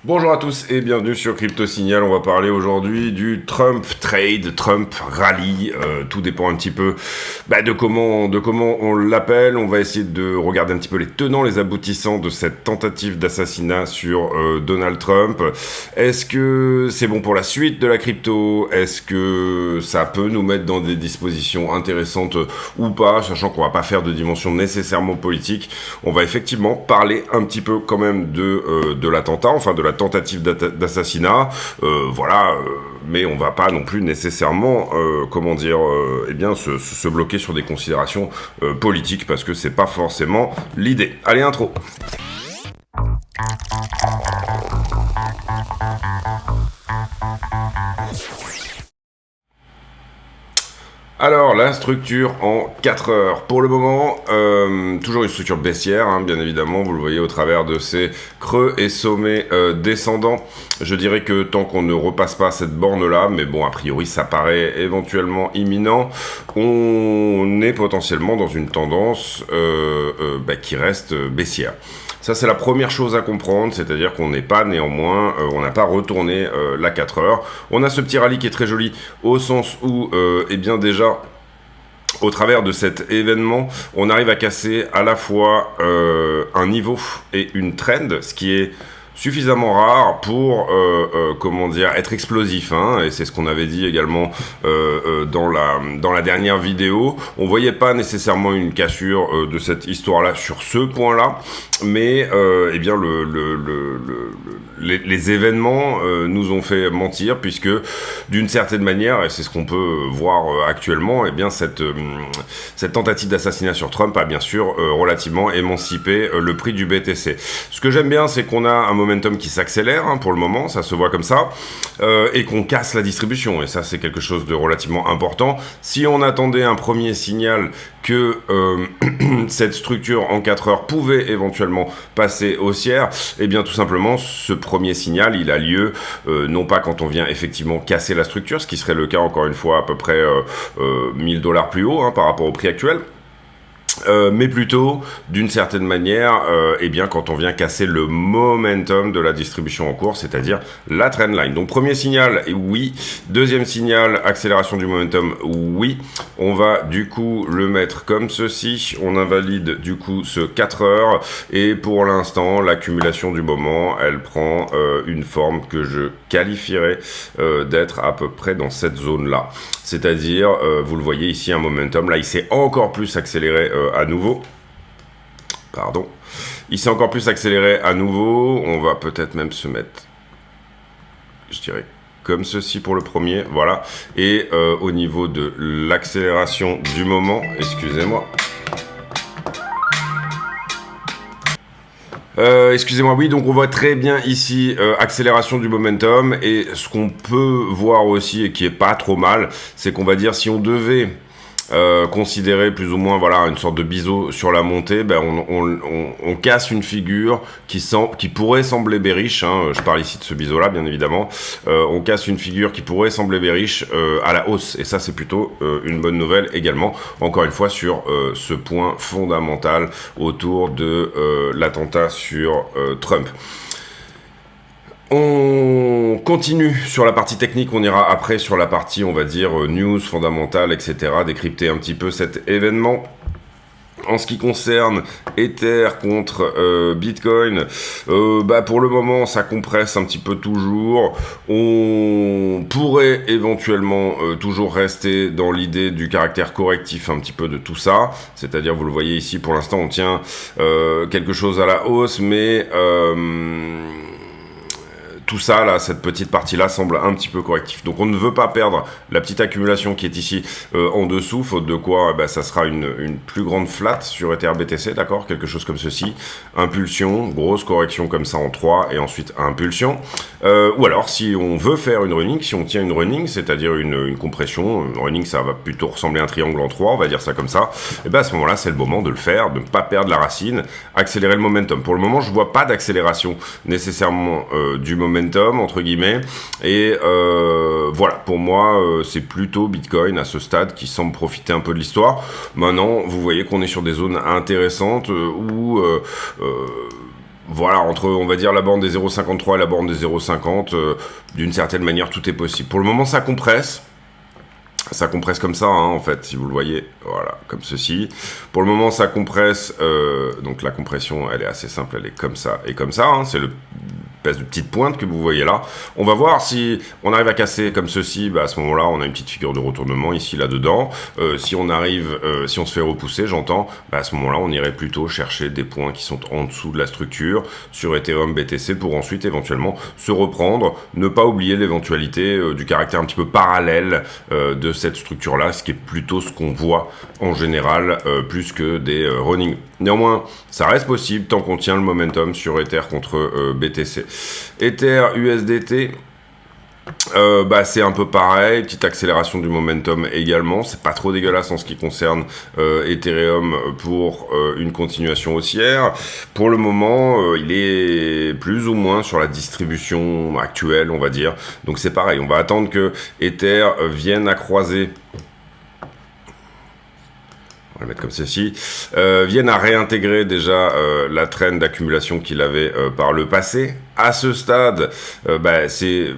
Bonjour à tous et bienvenue sur Crypto Signal. On va parler aujourd'hui du Trump Trade, Trump Rally. Tout dépend un petit peu de comment on l'appelle. On va essayer de regarder un petit peu les tenants, les aboutissants de cette tentative d'assassinat sur Donald Trump. Est-ce que c'est bon pour la suite de la crypto? Est-ce que ça peut nous mettre dans des dispositions intéressantes ou pas, sachant qu'on va pas faire de dimension nécessairement politique. On va effectivement parler un petit peu quand même de l'attentat, enfin de la tentative d'assassinat, mais on va pas non plus nécessairement, se bloquer sur des considérations politiques parce que c'est pas forcément l'idée. Allez, intro. Alors, la structure en 4 heures. Pour le moment, toujours une structure baissière, bien évidemment, vous le voyez au travers de ces creux et sommets descendants. Je dirais que tant qu'on ne repasse pas cette borne-là, mais bon, a priori, ça paraît éventuellement imminent, on est potentiellement dans une tendance qui reste baissière. Ça, c'est la première chose à comprendre, c'est-à-dire qu'on n'est pas néanmoins, on n'a pas retourné la 4 heures. On a ce petit rallye qui est très joli, au sens où, déjà, au travers de cet événement, on arrive à casser à la fois un niveau et une trend, ce qui est suffisamment rare pour être explosif, et c'est ce qu'on avait dit également dans la dernière vidéo. On voyait pas nécessairement une cassure de cette histoire-là sur ce point-là, mais les événements nous ont fait mentir, puisque d'une certaine manière, et c'est ce qu'on peut voir actuellement, cette tentative d'assassinat sur Trump a bien sûr relativement émancipé le prix du BTC. Ce que j'aime bien, c'est qu'on a un momentum qui s'accélère pour le moment, ça se voit comme ça, et qu'on casse la distribution, et ça c'est quelque chose de relativement important. Si on attendait un premier signal que cette structure en 4 heures pouvait éventuellement passer haussière, et bien tout simplement ce premier signal il a lieu non pas quand on vient effectivement casser la structure, ce qui serait le cas encore une fois à peu près $1000 plus haut par rapport au prix actuel, mais plutôt d'une certaine manière quand on vient casser le momentum de la distribution en cours, c'est-à-dire la trendline. Donc premier signal, oui. Deuxième signal, accélération du momentum, oui. On va du coup le mettre comme ceci, on invalide du coup ce 4 heures, et pour l'instant l'accumulation du moment elle prend une forme que je qualifierais d'être à peu près dans cette zone là, c'est-à-dire vous le voyez ici, un momentum là il s'est encore plus accéléré à nouveau. Pardon. Il s'est encore plus accéléré à nouveau. On va peut-être même se mettre, je dirais, comme ceci pour le premier. Voilà. Et au niveau de l'accélération du moment, excusez-moi. Excusez-moi, oui, donc on voit très bien ici accélération du momentum, et ce qu'on peut voir aussi et qui est pas trop mal, c'est qu'on va dire si on devait considérer plus ou moins une sorte de biseau sur la montée, on casse une figure qui pourrait sembler bearish, je parle ici de ce biseau là bien évidemment, on casse une figure qui pourrait sembler bearish à la hausse, et ça c'est plutôt une bonne nouvelle également, encore une fois sur ce point fondamental autour de l'attentat sur Trump. On continue sur la partie technique, on ira après sur la partie, on va dire, news, fondamentale, etc., décrypter un petit peu cet événement. En ce qui concerne Ether contre Bitcoin, pour le moment ça compresse un petit peu toujours. On pourrait éventuellement toujours rester dans l'idée du caractère correctif un petit peu de tout ça, c'est-à-dire vous le voyez ici pour l'instant on tient quelque chose à la hausse, mais tout ça, là, cette petite partie-là semble un petit peu correctif. Donc on ne veut pas perdre la petite accumulation qui est ici en dessous, faute de quoi ça sera une plus grande flat sur EtherBTC, d'accord, quelque chose comme ceci. Impulsion, grosse correction comme ça en 3, et ensuite impulsion. Ou alors, si on veut faire une running, si on tient une running, c'est-à-dire une compression, une running, ça va plutôt ressembler à un triangle en 3, on va dire ça comme ça, et à ce moment-là, c'est le moment de le faire, de ne pas perdre la racine, accélérer le momentum. Pour le moment, je vois pas d'accélération nécessairement du momentum, entre guillemets, et voilà, pour moi c'est plutôt Bitcoin à ce stade qui semble profiter un peu de l'histoire. Maintenant vous voyez qu'on est sur des zones intéressantes où voilà, entre, on va dire, la borne des 0,53 et la borne des 0,50, d'une certaine manière, tout est possible. Pour le moment, ça compresse. Ça compresse comme ça, hein, en fait, si vous le voyez, voilà, comme ceci. Pour le moment, ça compresse, donc la compression, elle est assez simple, elle est comme ça et comme ça, hein, c'est le espèce de petite pointe que vous voyez là. On va voir si on arrive à casser comme ceci, bah à ce moment-là, on a une petite figure de retournement ici, là-dedans. Si on arrive, si on se fait repousser, j'entends, bah à ce moment-là, on irait plutôt chercher des points qui sont en dessous de la structure sur Ethereum BTC pour ensuite éventuellement se reprendre. Ne pas oublier l'éventualité du caractère un petit peu parallèle de cette structure-là, ce qui est plutôt ce qu'on voit en général, plus que des running. Néanmoins, ça reste possible tant qu'on tient le momentum sur Ether contre BTC. Ether USDT, bah c'est un peu pareil, petite accélération du momentum également, c'est pas trop dégueulasse en ce qui concerne Ethereum pour une continuation haussière. Pour le moment, il est plus ou moins sur la distribution actuelle, on va dire. Donc c'est pareil, on va attendre que Ether vienne à croiser, on va le mettre comme ceci, viennent à réintégrer déjà la trend d'accumulation qu'il avait par le passé. À ce stade, bah, c'est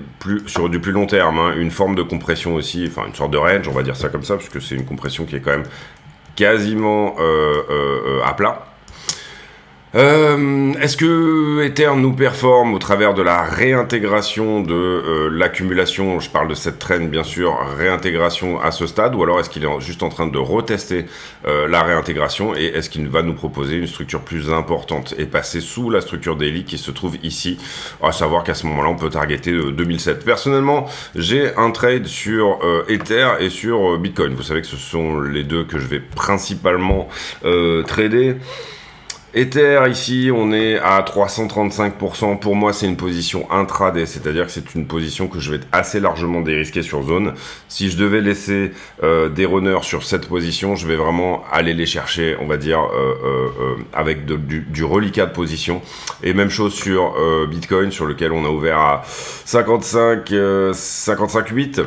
sur du plus long terme, hein, une forme de compression aussi, enfin une sorte de range, on va dire ça comme ça, puisque c'est une compression qui est quand même quasiment à plat. Est-ce que Ether nous performe au travers de la réintégration de l'accumulation, je parle de cette trend bien sûr, réintégration à ce stade, ou alors est-ce qu'il est juste en train de retester la réintégration et est-ce qu'il va nous proposer une structure plus importante et passer sous la structure daily qui se trouve ici, à savoir qu'à ce moment-là on peut targeter 2007. Personnellement, j'ai un trade sur Ether et sur Bitcoin. Vous savez que ce sont les deux que je vais principalement trader. Ether, ici, on est à 335%. Pour moi, c'est une position intraday, c'est-à-dire que c'est une position que je vais assez largement dérisquer sur zone. Si je devais laisser des runners sur cette position, je vais vraiment aller les chercher, on va dire, avec du reliquat de position. Et même chose sur Bitcoin, sur lequel on a ouvert à 55,8.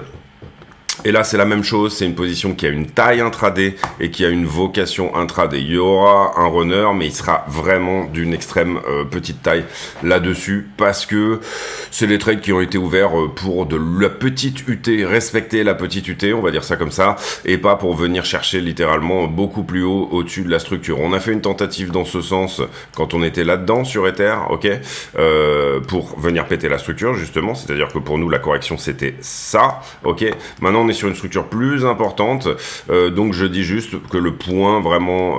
Et là, c'est la même chose, c'est une position qui a une taille intraday et qui a une vocation intraday. Il y aura un runner, mais il sera vraiment d'une extrême petite taille là-dessus, parce que c'est les trades qui ont été ouverts pour de la petite UT, respecter la petite UT, on va dire ça comme ça, et pas pour venir chercher littéralement beaucoup plus haut au-dessus de la structure. On a fait une tentative dans ce sens quand on était là-dedans sur Ether, ok, pour venir péter la structure, justement, c'est-à-dire que pour nous, la correction, c'était ça, ok. Maintenant, on est sur une structure plus importante, donc je dis juste que le point vraiment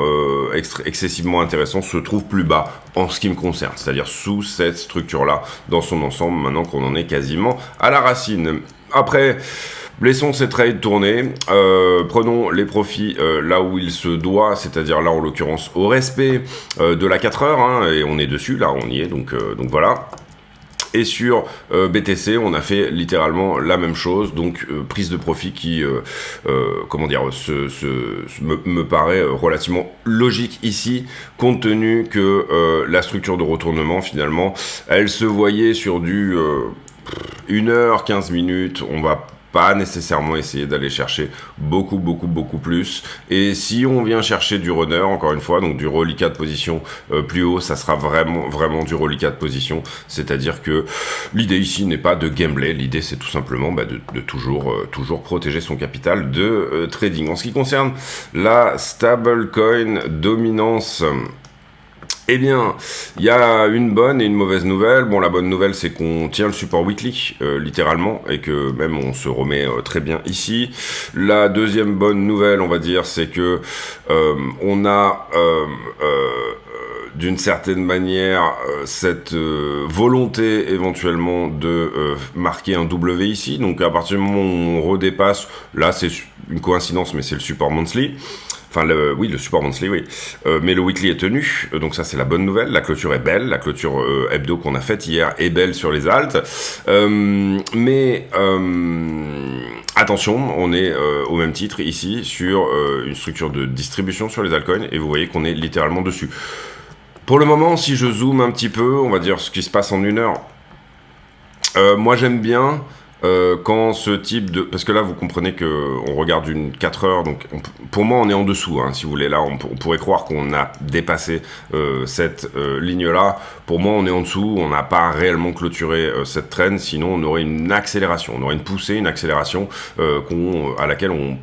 excessivement intéressant se trouve plus bas en ce qui me concerne, c'est-à-dire sous cette structure-là dans son ensemble, maintenant qu'on en est quasiment à la racine. Après, laissons ces trades tourner, prenons les profits là où il se doit, c'est-à-dire là en l'occurrence au respect de la 4 heures, hein, et on est dessus, là on y est, donc voilà. Et sur BTC, on a fait littéralement la même chose, donc prise de profit qui, comment dire, me paraît relativement logique ici, compte tenu que la structure de retournement, finalement, elle se voyait sur du 1 heure, 15 minutes, on va pas nécessairement essayer d'aller chercher beaucoup plus, et si on vient chercher du runner, encore une fois, donc du reliquat de position plus haut, ça sera vraiment du reliquat de position, c'est-à-dire que l'idée ici n'est pas de gambler, l'idée c'est tout simplement de toujours protéger son capital de trading. En ce qui concerne la stablecoin dominance, eh bien, il y a une bonne et une mauvaise nouvelle. Bon, la bonne nouvelle, c'est qu'on tient le support weekly, littéralement, et que même on se remet très bien ici. La deuxième bonne nouvelle, on va dire, c'est que on a d'une certaine manière cette volonté éventuellement de marquer un W ici. Donc à partir du moment où on redépasse, là c'est une coïncidence, mais c'est le support monthly. Enfin, oui, le support monthly, oui. Mais le weekly est tenu, donc ça c'est la bonne nouvelle. La clôture est belle, la clôture hebdo qu'on a faite hier est belle sur les alts. Mais attention, on est au même titre ici sur une structure de distribution sur les altcoins, et vous voyez qu'on est littéralement dessus. Pour le moment, si je zoome un petit peu, on va dire ce qui se passe en 1 heure. Moi j'aime bien quand ce type de... Parce que là, vous comprenez qu'on regarde une 4 heures, donc pour moi, on est en dessous, hein, si vous voulez. Là, on pourrait croire qu'on a dépassé cette ligne-là. Pour moi, on est en dessous, on n'a pas réellement clôturé cette trend, sinon on aurait une accélération, on aurait une poussée, une accélération à laquelle on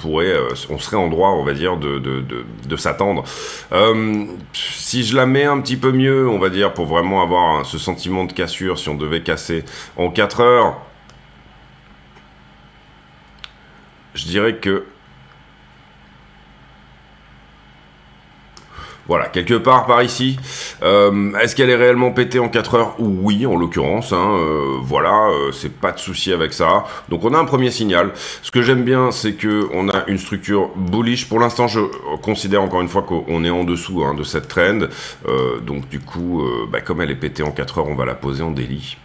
serait en droit, on va dire, de s'attendre. Si je la mets un petit peu mieux, on va dire, pour vraiment avoir ce sentiment de cassure, si on devait casser en 4 heures, je dirais que... Voilà, quelque part par ici. Est-ce qu'elle est réellement pétée en 4 heures? Oui, en l'occurrence. Hein, voilà, c'est pas de souci avec ça. Donc on a un premier signal. Ce que j'aime bien, c'est que on a une structure bullish. Pour l'instant, je considère encore une fois qu'on est en dessous de cette trend. Donc du coup, comme elle est pétée en 4 heures, on va la poser en daily.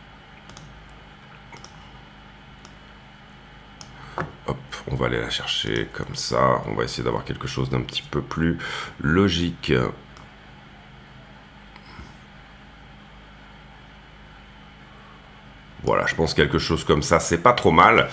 On va aller la chercher comme ça. On va essayer d'avoir quelque chose d'un petit peu plus logique. Voilà, je pense quelque chose comme ça, c'est pas trop mal.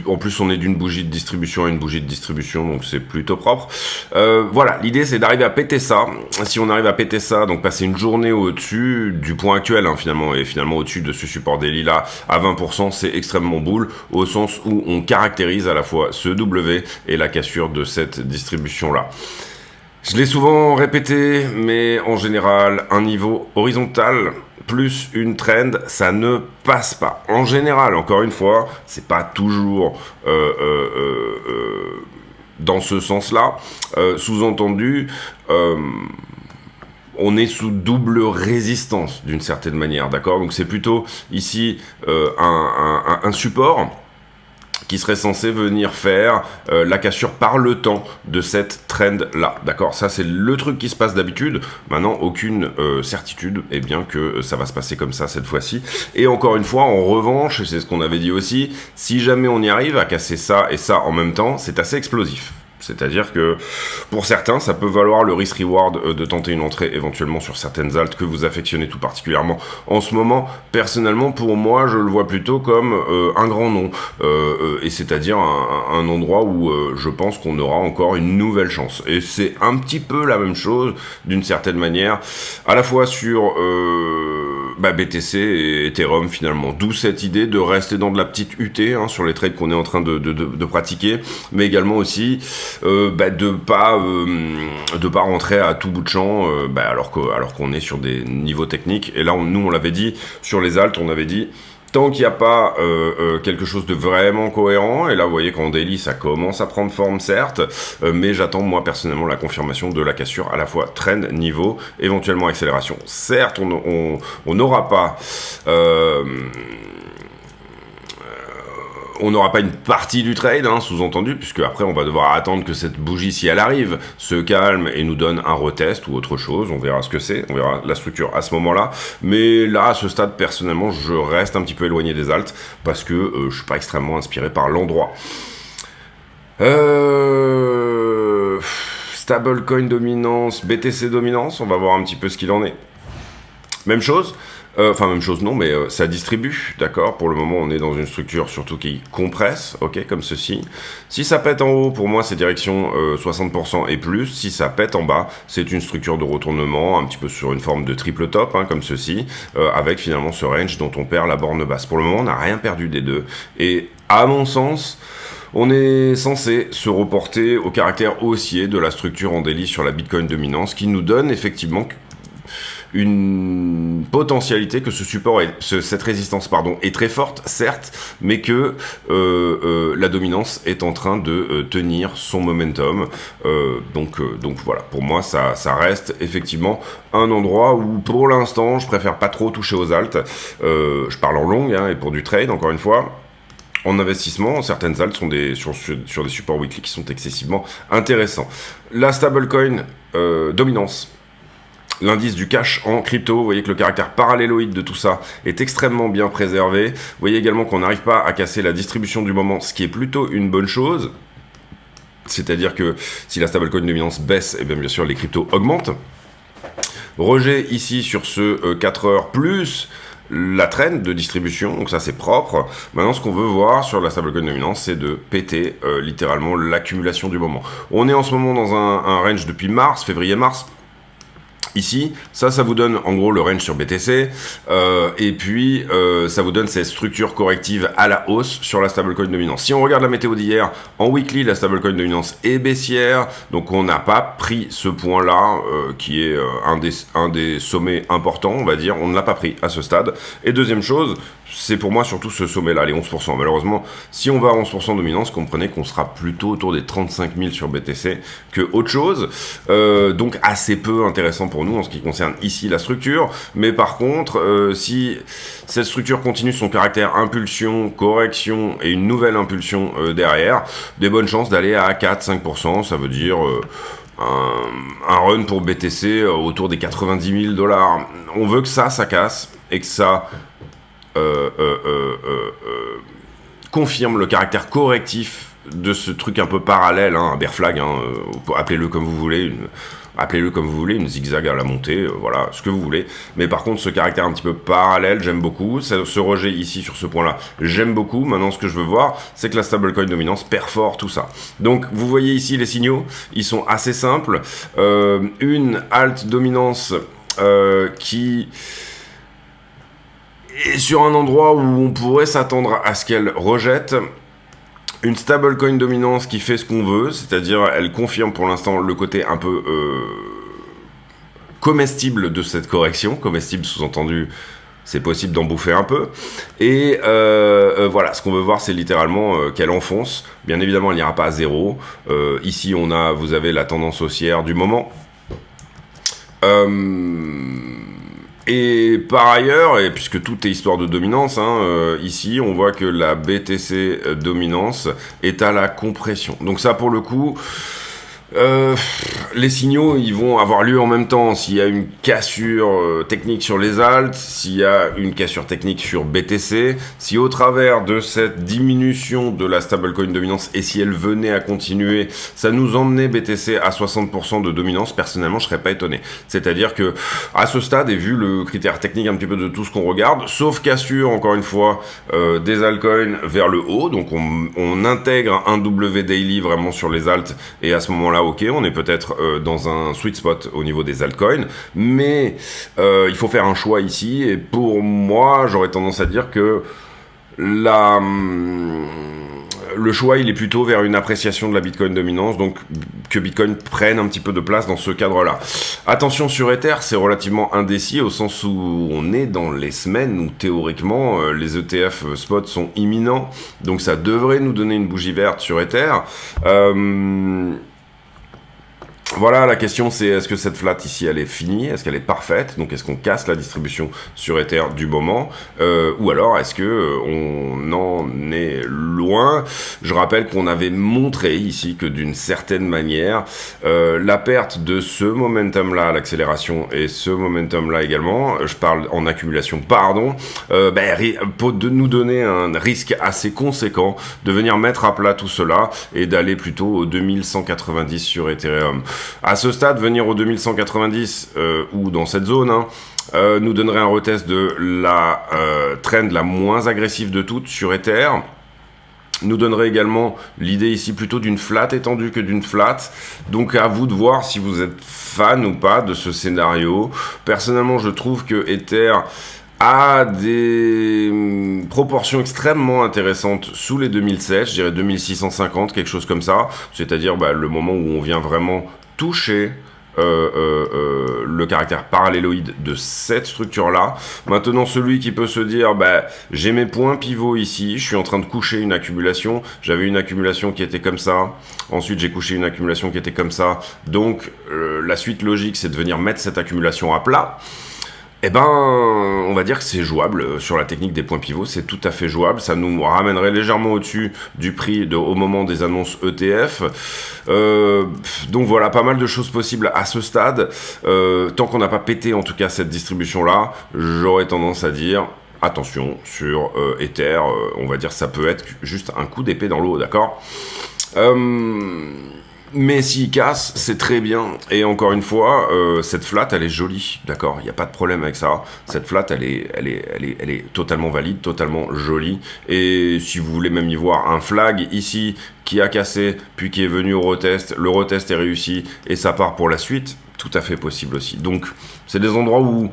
En plus, on est d'une bougie de distribution à une bougie de distribution, donc c'est plutôt propre. Voilà, l'idée c'est d'arriver à péter ça. Si on arrive à péter ça, donc passer une journée au-dessus du point actuel, finalement, et finalement au-dessus de ce support daily là à 20%, c'est extrêmement bull, au sens où on caractérise à la fois ce W et la cassure de cette distribution là. Je l'ai souvent répété, mais en général, un niveau horizontal plus une trend, ça ne passe pas. En général, encore une fois, c'est pas toujours dans ce sens-là. Sous-entendu, on est sous double résistance d'une certaine manière, d'accord? Donc c'est plutôt ici un support qui serait censé venir faire la cassure par le temps de cette trend-là, d'accord? Ça, c'est le truc qui se passe d'habitude. Maintenant, aucune certitude, eh bien, que ça va se passer comme ça cette fois-ci. Et encore une fois, en revanche, et c'est ce qu'on avait dit aussi, si jamais on y arrive à casser ça et ça en même temps, c'est assez explosif. C'est-à-dire que pour certains, ça peut valoir le risk-reward de tenter une entrée éventuellement sur certaines altes que vous affectionnez tout particulièrement en ce moment. Personnellement, pour moi, je le vois plutôt comme un grand nom. Et c'est-à-dire un endroit où je pense qu'on aura encore une nouvelle chance. Et c'est un petit peu la même chose, d'une certaine manière, à la fois sur BTC et Ethereum finalement. D'où cette idée de rester dans de la petite UT sur les trades qu'on est en train de pratiquer, mais également aussi de pas rentrer à tout bout de champ alors qu'on est sur des niveaux techniques. Et là nous on l'avait dit sur les altes, on avait dit tant qu'il n'y a pas quelque chose de vraiment cohérent, et là vous voyez qu'en daily ça commence à prendre forme certes, mais j'attends moi personnellement la confirmation de la cassure à la fois trend, niveau, éventuellement accélération. Certes on n'aura pas on n'aura pas une partie du trade, sous-entendu, puisque après on va devoir attendre que cette bougie, si elle arrive, se calme et nous donne un retest ou autre chose. On verra ce que c'est, on verra la structure à ce moment-là. Mais là, à ce stade, personnellement, je reste un petit peu éloigné des altes parce que je suis pas extrêmement inspiré par l'endroit. Stablecoin dominance, BTC dominance, on va voir un petit peu ce qu'il en est. Même chose. Même chose non, mais ça distribue, d'accord? Pour le moment, on est dans une structure surtout qui compresse, ok, comme ceci. Si ça pète en haut, pour moi, c'est direction 60% et plus. Si ça pète en bas, c'est une structure de retournement, un petit peu sur une forme de triple top, comme ceci, avec finalement ce range dont on perd la borne basse. Pour le moment, on n'a rien perdu des deux. Et à mon sens, on est censé se reporter au caractère haussier de la structure en daily sur la Bitcoin dominance, qui nous donne effectivement une potentialité que ce support, cette résistance est très forte, certes, mais que la dominance est en train de tenir son momentum. Donc voilà, pour moi, ça reste effectivement un endroit où, pour l'instant, je préfère pas trop toucher aux altes. Je parle en long, et pour du trade, encore une fois. En investissement, certaines altes sont sur des supports weekly qui sont excessivement intéressants. La stablecoin dominance, l'indice du cash en crypto, vous voyez que le caractère paralléloïde de tout ça est extrêmement bien préservé. Vous voyez également qu'on n'arrive pas à casser la distribution du moment, ce qui est plutôt une bonne chose. C'est-à-dire que si la stablecoin dominance baisse, et bien sûr les cryptos augmentent. Rejet ici sur ce 4 heures plus la trend de distribution, donc ça c'est propre. Maintenant, ce qu'on veut voir sur la stablecoin dominance, c'est de péter littéralement l'accumulation du moment. On est en ce moment dans un range depuis février-mars. Ici, ça vous donne en gros le range sur BTC, et puis ça vous donne ces structures correctives à la hausse sur la stablecoin dominance. Si on regarde la météo d'hier, en weekly, la stablecoin dominance est baissière, donc on n'a pas pris ce point-là, qui est un des sommets importants, on va dire, on ne l'a pas pris à ce stade. Et deuxième chose, c'est pour moi surtout ce sommet-là, les 11%. Malheureusement, si on va à 11% dominance, comprenez qu'on sera plutôt autour des 35 000 sur BTC que autre chose, donc assez peu intéressant pour nous en ce qui concerne ici la structure. Mais par contre, si cette structure continue son caractère impulsion, correction et une nouvelle impulsion derrière, des bonnes chances d'aller à 4-5%, ça veut dire un run pour BTC autour des 90 000 $. On veut que ça casse et que ça confirme le caractère correctif de ce truc un peu parallèle, un bear flag, appelez-le comme vous voulez, une zigzag à la montée, voilà, ce que vous voulez. Mais par contre, ce caractère un petit peu parallèle, j'aime beaucoup. Ce rejet ici, sur ce point-là, j'aime beaucoup. Maintenant, ce que je veux voir, c'est que la stablecoin dominance perfore tout ça. Donc, vous voyez ici les signaux, ils sont assez simples. Une alt dominance qui est sur un endroit où on pourrait s'attendre à ce qu'elle rejette. Une stablecoin dominance qui fait ce qu'on veut, c'est-à-dire elle confirme pour l'instant le côté un peu comestible de cette correction. Comestible, sous-entendu, c'est possible d'en bouffer un peu. Et voilà, ce qu'on veut voir, c'est littéralement qu'elle enfonce. Bien évidemment, elle n'ira pas à zéro. Ici, vous avez la tendance haussière du moment. Et par ailleurs, et puisque tout est histoire de dominance, ici on voit que la BTC dominance est à la compression. Donc ça, pour le coup, les signaux, ils vont avoir lieu en même temps. S'il y a une cassure technique sur les alts, s'il y a une cassure technique sur BTC, si au travers de cette diminution de la stablecoin dominance, et si elle venait à continuer, ça nous emmenait BTC à 60% de dominance, personnellement, je serais pas étonné. C'est-à-dire que, à ce stade, et vu le critère technique un petit peu de tout ce qu'on regarde, sauf cassure, encore une fois, des altcoins vers le haut, donc on intègre un W daily vraiment sur les alts, et à ce moment-là, ok, on est peut-être dans un sweet spot au niveau des altcoins, mais il faut faire un choix ici, et pour moi, j'aurais tendance à dire que le choix, il est plutôt vers une appréciation de la Bitcoin dominance, donc que Bitcoin prenne un petit peu de place dans ce cadre-là. Attention sur Ether, c'est relativement indécis au sens où on est dans les semaines où théoriquement les ETF spot sont imminents, donc ça devrait nous donner une bougie verte sur Ether. Voilà, la question c'est est-ce que cette flat ici elle est finie, est-ce qu'elle est parfaite, donc est-ce qu'on casse la distribution sur Ether du moment, ou alors est-ce que on en est loin. Je rappelle qu'on avait montré ici que d'une certaine manière la perte de ce momentum là, l'accélération et ce momentum là également, je parle en accumulation, peut nous donner un risque assez conséquent de venir mettre à plat tout cela et d'aller plutôt au 2190 sur Ethereum. À ce stade, venir au 2190 ou dans cette zone nous donnerait un retest de la trend la moins agressive de toutes sur Ether. Nous donnerait également l'idée ici plutôt d'une flat étendue que d'une flat. Donc à vous de voir si vous êtes fan ou pas de ce scénario. Personnellement, je trouve que Ether a des proportions extrêmement intéressantes sous les 2007, je dirais 2650, quelque chose comme ça. C'est-à-dire le moment où on vient vraiment toucher le caractère paralléloïde de cette structure-là. Maintenant, celui qui peut se dire j'ai mes points pivots ici, je suis en train de coucher une accumulation, j'avais une accumulation qui était comme ça, ensuite j'ai couché une accumulation qui était comme ça, donc la suite logique c'est de venir mettre cette accumulation à plat. On va dire que c'est jouable sur la technique des points pivots, c'est tout à fait jouable, ça nous ramènerait légèrement au-dessus du prix au moment des annonces ETF. Donc voilà, pas mal de choses possibles à ce stade. Tant qu'on n'a pas pété en tout cas cette distribution-là, j'aurais tendance à dire attention sur Ether, on va dire ça peut être juste un coup d'épée dans l'eau, d'accord ? Mais s'il casse, c'est très bien. Et encore une fois, cette flat, elle est jolie, d'accord. Il n'y a pas de problème avec ça. Cette flat, elle est totalement valide, totalement jolie. Et si vous voulez même y voir un flag ici qui a cassé, puis qui est venu au retest, le retest est réussi et ça part pour la suite, tout à fait possible aussi. Donc, c'est des endroits où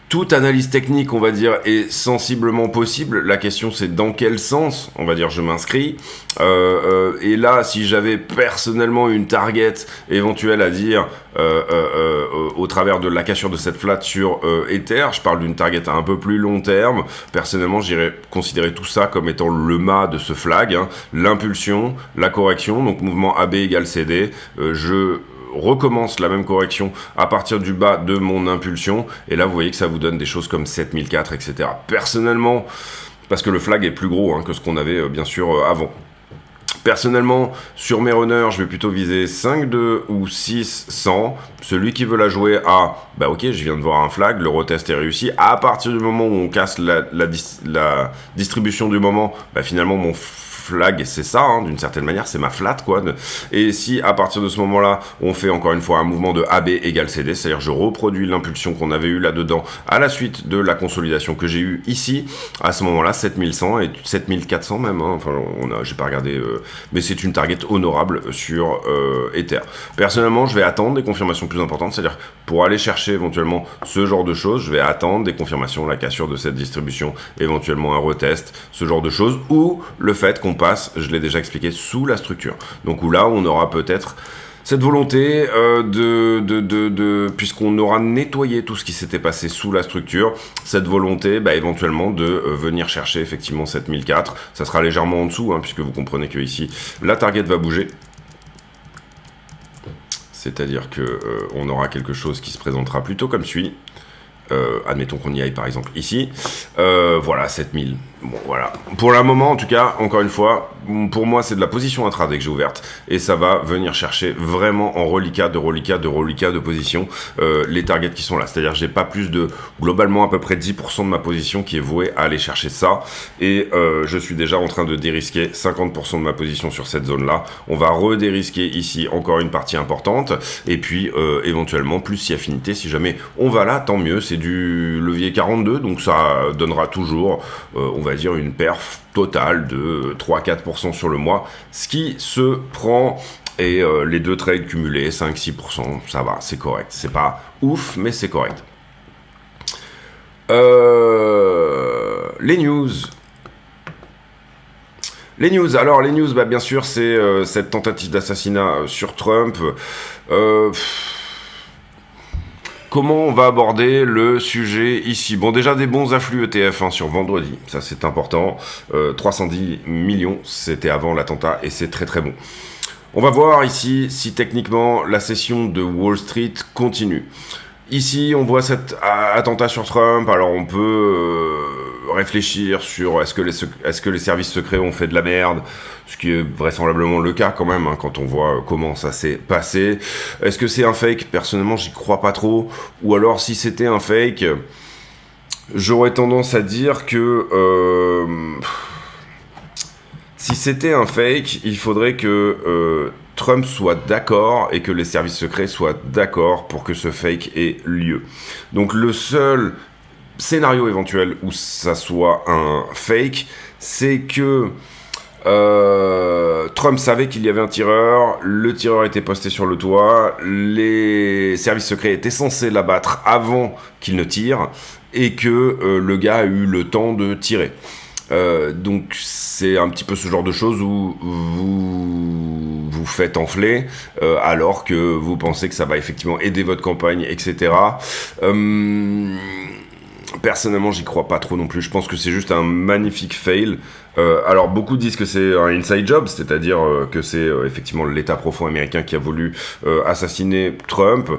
toute analyse technique, on va dire, est sensiblement possible. La question, c'est dans quel sens, on va dire, je m'inscris. Et là, si j'avais personnellement une target éventuelle à dire au travers de la cassure de cette flat sur Ether, je parle d'une target à un peu plus long terme. Personnellement, j'irais considérer tout ça comme étant le mât de ce flag, hein. L'impulsion, la correction, donc mouvement AB égale CD. Je recommence la même correction à partir du bas de mon impulsion, et là vous voyez que ça vous donne des choses comme 7004, etc. Personnellement, parce que le flag est plus gros, hein, que ce qu'on avait bien sûr avant. Personnellement, sur mes runners, je vais plutôt viser 5-2 ou 6-100. Celui qui veut la jouer à, bah ok, je viens de voir un flag, le retest est réussi. À partir du moment où on casse la distribution du moment, bah finalement mon flag, c'est ça, hein, d'une certaine manière, c'est ma flat, quoi. Et si, à partir de ce moment-là, on fait encore une fois un mouvement de AB égale CD, c'est-à-dire je reproduis l'impulsion qu'on avait eue là-dedans à la suite de la consolidation que j'ai eue ici, à ce moment-là, 7100 et 7400 même, hein, enfin, j'ai pas regardé, mais c'est une target honorable sur Ether. Personnellement, je vais attendre des confirmations plus importantes, c'est-à-dire pour aller chercher éventuellement ce genre de choses, je vais attendre des confirmations, la cassure de cette distribution, éventuellement un retest, ce genre de choses, ou le fait qu'on passe, je l'ai déjà expliqué, sous la structure. Donc où là, on aura peut-être cette volonté puisqu'on aura nettoyé tout ce qui s'était passé sous la structure, cette volonté éventuellement de venir chercher effectivement 7004. Ça sera légèrement en dessous, hein, puisque vous comprenez que ici, la target va bouger. C'est-à-dire que on aura quelque chose qui se présentera plutôt comme suit. Admettons qu'on y aille par exemple ici. Voilà, 7000. Bon, voilà. Pour le moment, en tout cas, encore une fois, pour moi, c'est de la position intraday que j'ai ouverte. Et ça va venir chercher vraiment en reliquat de position les targets qui sont là. C'est-à-dire j'ai pas plus de, globalement, à peu près 10% de ma position qui est vouée à aller chercher ça. Et je suis déjà en train de dérisquer 50% de ma position sur cette zone-là. On va redérisquer ici encore une partie importante. Et puis, éventuellement, plus si affinité, si jamais on va là, tant mieux. C'est du levier 42, donc ça donnera toujours, on va dire, une perf totale de 3-4% sur le mois, ce qui se prend, et les deux trades cumulés, 5-6%, ça va, c'est correct. C'est pas ouf, mais c'est correct. Les news. Alors les news, bien sûr, c'est cette tentative d'assassinat sur Trump. Comment on va aborder le sujet ici? Bon, déjà des bons afflux ETF sur vendredi, ça c'est important. 310 millions, c'était avant l'attentat et c'est très très bon. On va voir ici si techniquement la session de Wall Street continue. Ici, on voit cet attentat sur Trump. Alors, on peut réfléchir sur est-ce que les services secrets ont fait de la merde, ce qui est vraisemblablement le cas quand même, hein, quand on voit comment ça s'est passé. Est-ce que c'est un fake? Personnellement, j'y crois pas trop. Ou alors, si c'était un fake, j'aurais tendance à dire que si c'était un fake, il faudrait que Trump soit d'accord et que les services secrets soient d'accord pour que ce fake ait lieu. Donc le seul scénario éventuel où ça soit un fake, c'est que Trump savait qu'il y avait un tireur, le tireur était posté sur le toit, les services secrets étaient censés l'abattre avant qu'il ne tire, et que le gars a eu le temps de tirer. Donc c'est un petit peu ce genre de choses où vous faites enfler alors que vous pensez que ça va effectivement aider votre campagne, etc. Personnellement, j'y crois pas trop non plus. Je pense que c'est juste un magnifique fail. Alors, beaucoup disent que c'est un inside job, c'est-à-dire que c'est effectivement l'État profond américain qui a voulu assassiner Trump.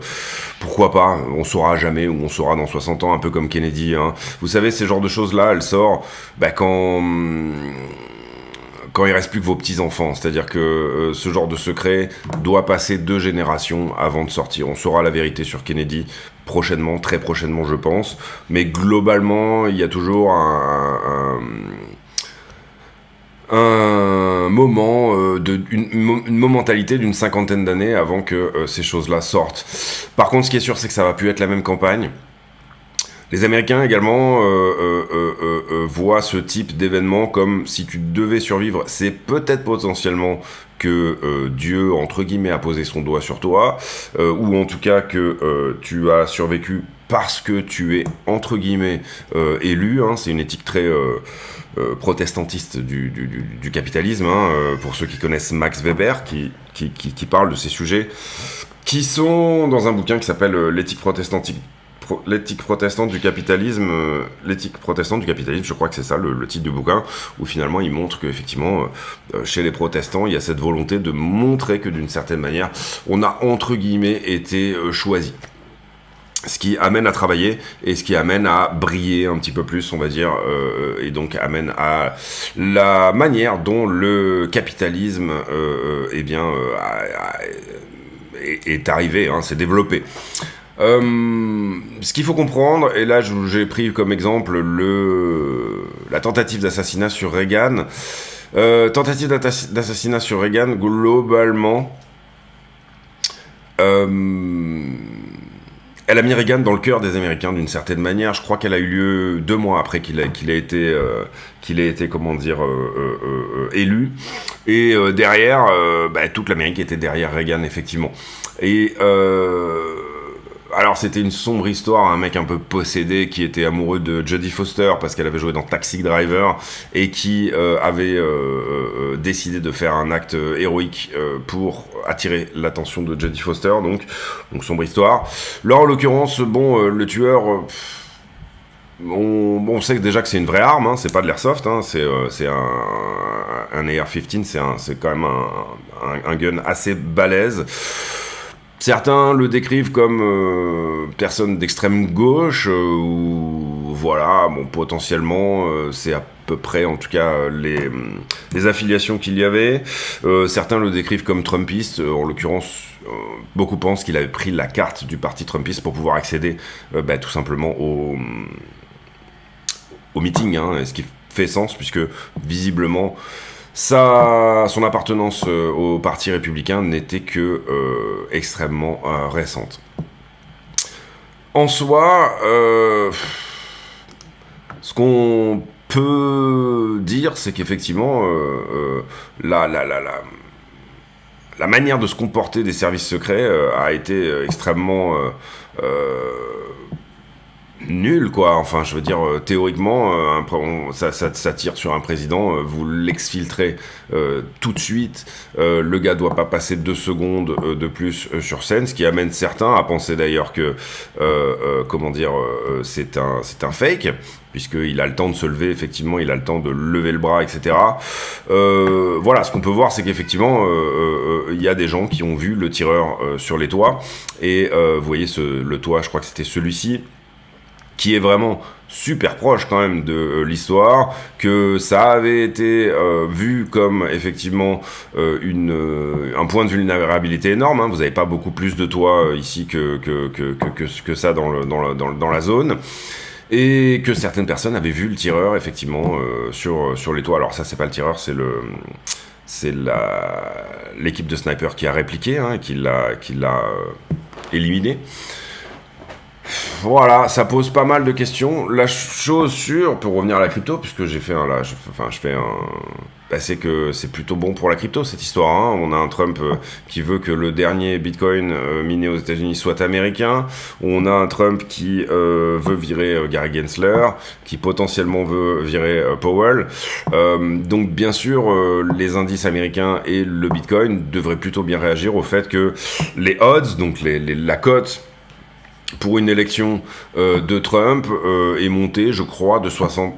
Pourquoi pas? On saura jamais, ou on saura dans 60 ans, un peu comme Kennedy. Hein. Vous savez, ces genres de choses-là, elles sortent quand il reste plus que vos petits-enfants. C'est-à-dire que ce genre de secret doit passer 2 générations avant de sortir. On saura la vérité sur Kennedy prochainement, très prochainement, je pense. Mais globalement, il y a toujours un un moment, une momentalité d'une cinquantaine d'années avant que ces choses-là sortent. Par contre, ce qui est sûr, c'est que ça va plus être la même campagne. Les Américains également voient ce type d'événement comme si tu devais survivre, c'est peut-être potentiellement que Dieu, entre guillemets, a posé son doigt sur toi, ou en tout cas que tu as survécu parce que tu es, entre guillemets, élu. Hein, c'est une éthique très protestantiste du capitalisme, hein, pour ceux qui connaissent Max Weber, qui parle de ces sujets, qui sont dans un bouquin qui s'appelle L'éthique protestante du capitalisme, je crois que c'est ça le titre du bouquin, où finalement il montre qu'effectivement chez les protestants il y a cette volonté de montrer que d'une certaine manière on a entre guillemets été choisi. Ce qui amène à travailler et ce qui amène à briller un petit peu plus, on va dire, et donc amène à la manière dont le capitalisme est arrivé, hein, s'est développé. Ce qu'il faut comprendre, et là j'ai pris comme exemple la tentative d'assassinat sur Reagan. Tentative d'assassinat sur Reagan, globalement, elle a mis Reagan dans le cœur des Américains d'une certaine manière. Je crois qu'elle a eu lieu 2 mois après qu'il ait été comment dire, élu. Et derrière, toute l'Amérique était derrière Reagan, effectivement. Et alors c'était une sombre histoire, un mec un peu possédé qui était amoureux de Jodie Foster parce qu'elle avait joué dans Taxi Driver et qui avait décidé de faire un acte héroïque pour attirer l'attention de Jodie Foster, donc sombre histoire. Là en l'occurrence, le tueur, on sait déjà que c'est une vraie arme, hein, c'est pas de l'airsoft, hein, c'est un AR-15, c'est quand même un gun assez balèze. Certains le décrivent comme personne d'extrême gauche, ou voilà, potentiellement, c'est à peu près, en tout cas, les affiliations qu'il y avait. Certains le décrivent comme trumpiste, en l'occurrence, beaucoup pensent qu'il avait pris la carte du parti trumpiste pour pouvoir accéder, tout simplement au meeting, hein, ce qui fait sens, puisque visiblement son appartenance au parti républicain n'était que extrêmement récente. En soi, ce qu'on peut dire, c'est qu'effectivement, la manière de se comporter des services secrets a été extrêmement nul, quoi. Enfin, je veux dire, théoriquement, ça tire sur un président, vous l'exfiltrez tout de suite, le gars doit pas passer 2 secondes de plus sur scène, ce qui amène certains à penser d'ailleurs que, c'est un fake, puisqu'il a le temps de se lever, effectivement, il a le temps de lever le bras, etc. Voilà, ce qu'on peut voir, c'est qu'effectivement, il y a des gens qui ont vu le tireur sur les toits, et vous voyez le toit, je crois que c'était celui-ci, qui est vraiment super proche quand même de l'histoire, que ça avait été vu comme effectivement un point de vulnérabilité énorme, hein. Vous n'avez pas beaucoup plus de toits ici que ça dans la zone, et que certaines personnes avaient vu le tireur effectivement sur les toits. Alors ça, c'est pas le tireur, c'est l'équipe de snipers qui a répliqué, hein, qui l'a éliminé. Voilà, ça pose pas mal de questions. La chose sûre, pour revenir à la crypto, puisque c'est que c'est plutôt bon pour la crypto, cette histoire, hein. On a un Trump qui veut que le dernier Bitcoin miné aux États-Unis soit américain. On a un Trump qui veut virer Gary Gensler, qui potentiellement veut virer Powell. Donc bien sûr, les indices américains et le Bitcoin devraient plutôt bien réagir au fait que les odds, donc la cote pour une élection de Trump est montée, je crois, de 60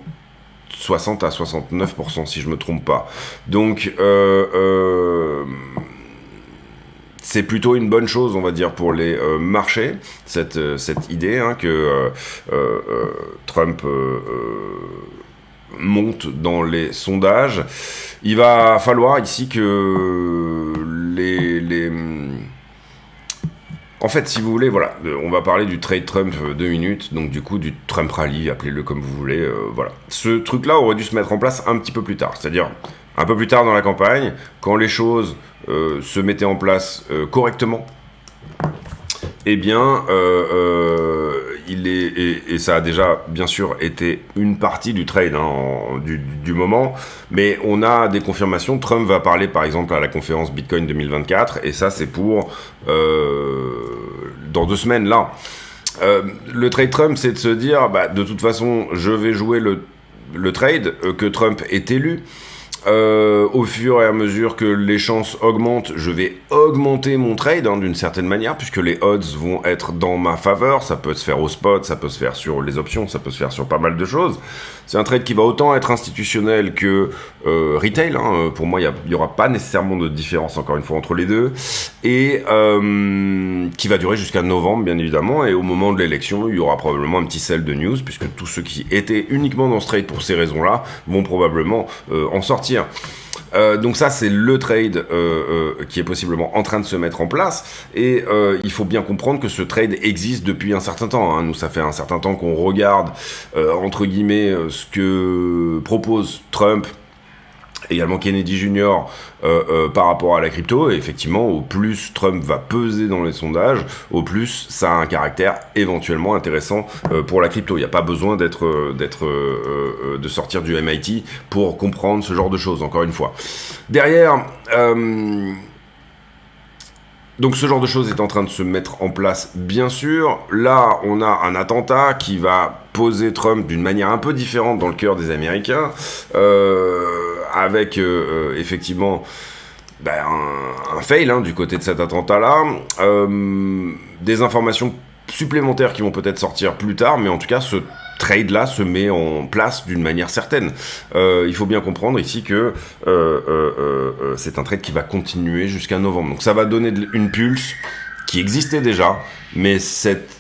à 69%, si je me trompe pas. Donc, c'est plutôt une bonne chose, on va dire, pour les marchés, cette idée, hein, que Trump monte dans les sondages. Il va falloir ici que en fait, si vous voulez, voilà, on va parler du trade Trump 2 minutes, donc du coup du Trump Rally, appelez-le comme vous voulez, voilà. Ce truc-là aurait dû se mettre en place un petit peu plus tard, c'est-à-dire Un peu plus tard dans la campagne, quand les choses se mettaient en place correctement, eh bien, et ça a déjà, bien sûr, été une partie du trade du moment, mais on a des confirmations. Trump va parler, par exemple, à la conférence Bitcoin 2024, et ça, c'est pour dans 2 semaines, là. Le trade Trump, c'est de se dire, de toute façon, je vais jouer le trade, que Trump est élu. Au fur et à mesure que les chances augmentent, je vais augmenter mon trade d'une certaine manière, puisque les odds vont être dans ma faveur. Ça peut se faire au spot, ça peut se faire sur les options, ça peut se faire sur pas mal de choses. C'est un trade qui va autant être institutionnel que retail. Pour moi, il n'y aura pas nécessairement de différence, encore une fois, entre les deux. Et qui va durer jusqu'à novembre, bien évidemment. Et au moment de l'élection, il y aura probablement un petit sell de news, puisque tous ceux qui étaient uniquement dans ce trade pour ces raisons-là vont probablement en sortir. Donc ça, c'est le trade qui est possiblement en train de se mettre en place, et il faut bien comprendre que ce trade existe depuis un certain temps. Nous, ça fait un certain temps qu'on regarde, entre guillemets, ce que propose Trump, également Kennedy Jr. Par rapport à la crypto, et effectivement, au plus Trump va peser dans les sondages, au plus ça a un caractère éventuellement intéressant pour la crypto. Il n'y a pas besoin de sortir du MIT pour comprendre ce genre de choses, encore une fois. Derrière, donc ce genre de choses est en train de se mettre en place, bien sûr. Là, on a un attentat qui va poser Trump d'une manière un peu différente dans le cœur des Américains, avec effectivement un fail du côté de cet attentat-là, des informations supplémentaires qui vont peut-être sortir plus tard, mais en tout cas, ce trade-là se met en place d'une manière certaine. Il faut bien comprendre ici que c'est un trade qui va continuer jusqu'à novembre. Donc ça va donner une pulse qui existait déjà, mais cette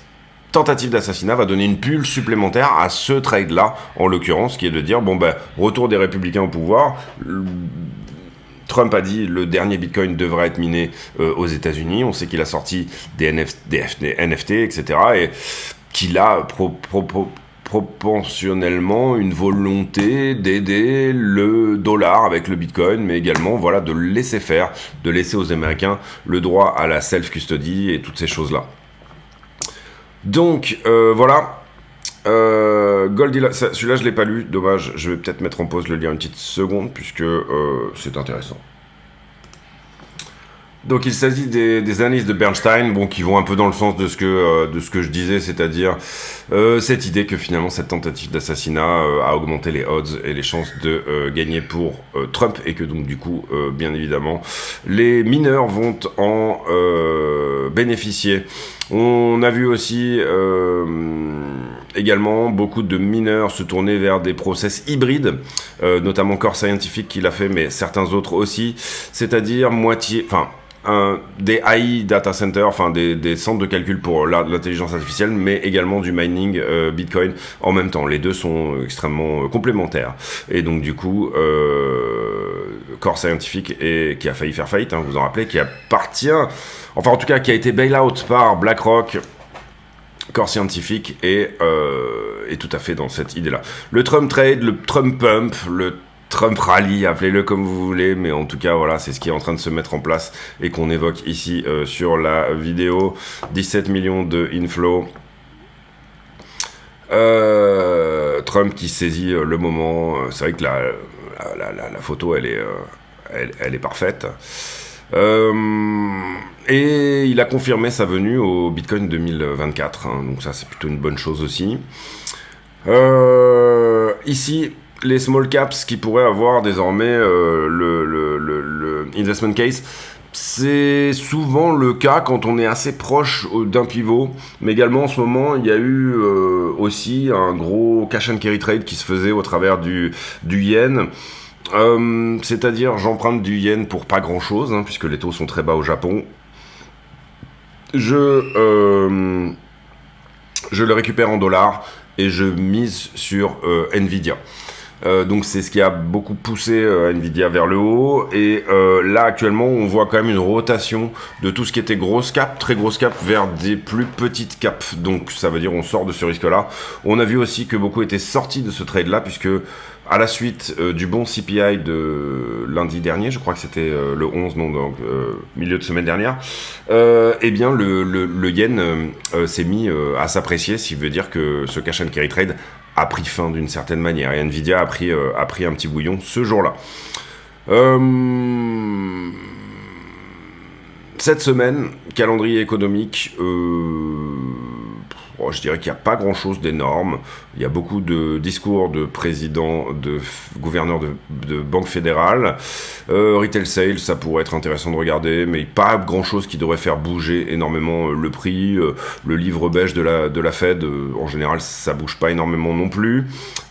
tentative d'assassinat va donner une pulse supplémentaire à ce trade-là, en l'occurrence, qui est de dire, retour des républicains au pouvoir. Trump a dit le dernier Bitcoin devrait être miné aux États-Unis. On sait qu'il a sorti des NFT, etc. Et qu'il a proportionnellement une volonté d'aider le dollar avec le Bitcoin, mais également de laisser faire, de laisser aux Américains le droit à la self-custody et toutes ces choses-là. Donc voilà. Goldilocks, celui-là je l'ai pas lu, dommage, je vais peut-être mettre en pause, le lire une petite seconde, puisque c'est intéressant. Donc il s'agit des analyses de Bernstein, qui vont un peu dans le sens de ce que je disais, c'est-à-dire cette idée que finalement cette tentative d'assassinat a augmenté les odds et les chances de gagner pour Trump, et que donc du coup, bien évidemment, les mineurs vont en bénéficier. On a vu aussi également beaucoup de mineurs se tourner vers des process hybrides, notamment Core Scientific qui l'a fait, mais certains autres aussi, c'est-à-dire des AI data centers, des centres de calcul pour l'intelligence artificielle, mais également du mining Bitcoin en même temps. Les deux sont extrêmement complémentaires. Et donc du coup, Core Scientific, qui a failli faire faillite, vous vous en rappelez, qui appartient, enfin en tout cas qui a été bail-out par BlackRock. Core Scientific est tout à fait dans cette idée-là. Le Trump Trade, le Trump Pump, le Trump Rally, appelez-le comme vous voulez, mais en tout cas, voilà, c'est ce qui est en train de se mettre en place et qu'on évoque ici sur la vidéo. 17 millions de inflow. Trump qui saisit le moment. C'est vrai que la photo, elle est parfaite. Et il a confirmé sa venue au Bitcoin 2024, donc ça c'est plutôt une bonne chose aussi. Ici, les small caps qui pourraient avoir désormais le investment case, c'est souvent le cas quand on est assez proche d'un pivot, mais également en ce moment il y a eu aussi un gros cash and carry trade qui se faisait au travers du yen. C'est-à-dire j'emprunte du yen pour pas grand chose, puisque les taux sont très bas au Japon. Je le récupère en dollars et je mise sur Nvidia. Donc c'est ce qui a beaucoup poussé Nvidia vers le haut. Et là actuellement on voit quand même une rotation de tout ce qui était grosse cap, très grosse cap, vers des plus petites caps. Donc ça veut dire on sort de ce risque là. On a vu aussi que beaucoup étaient sortis de ce trade là, puisque à la suite du bon CPI de lundi dernier, je crois que c'était le 11, non, donc milieu de semaine dernière, eh bien le yen s'est mis à s'apprécier, ce qui veut dire que ce cash and carry trade a pris fin d'une certaine manière. Et Nvidia a pris un petit bouillon ce jour-là. Cette semaine, calendrier économique, je dirais qu'il n'y a pas grand-chose d'énorme. Il y a beaucoup de discours de présidents, de gouverneurs de banques fédérales. Retail sales, ça pourrait être intéressant de regarder, mais pas grand-chose qui devrait faire bouger énormément le prix. Le livre beige de la Fed, en général, ça bouge pas énormément non plus.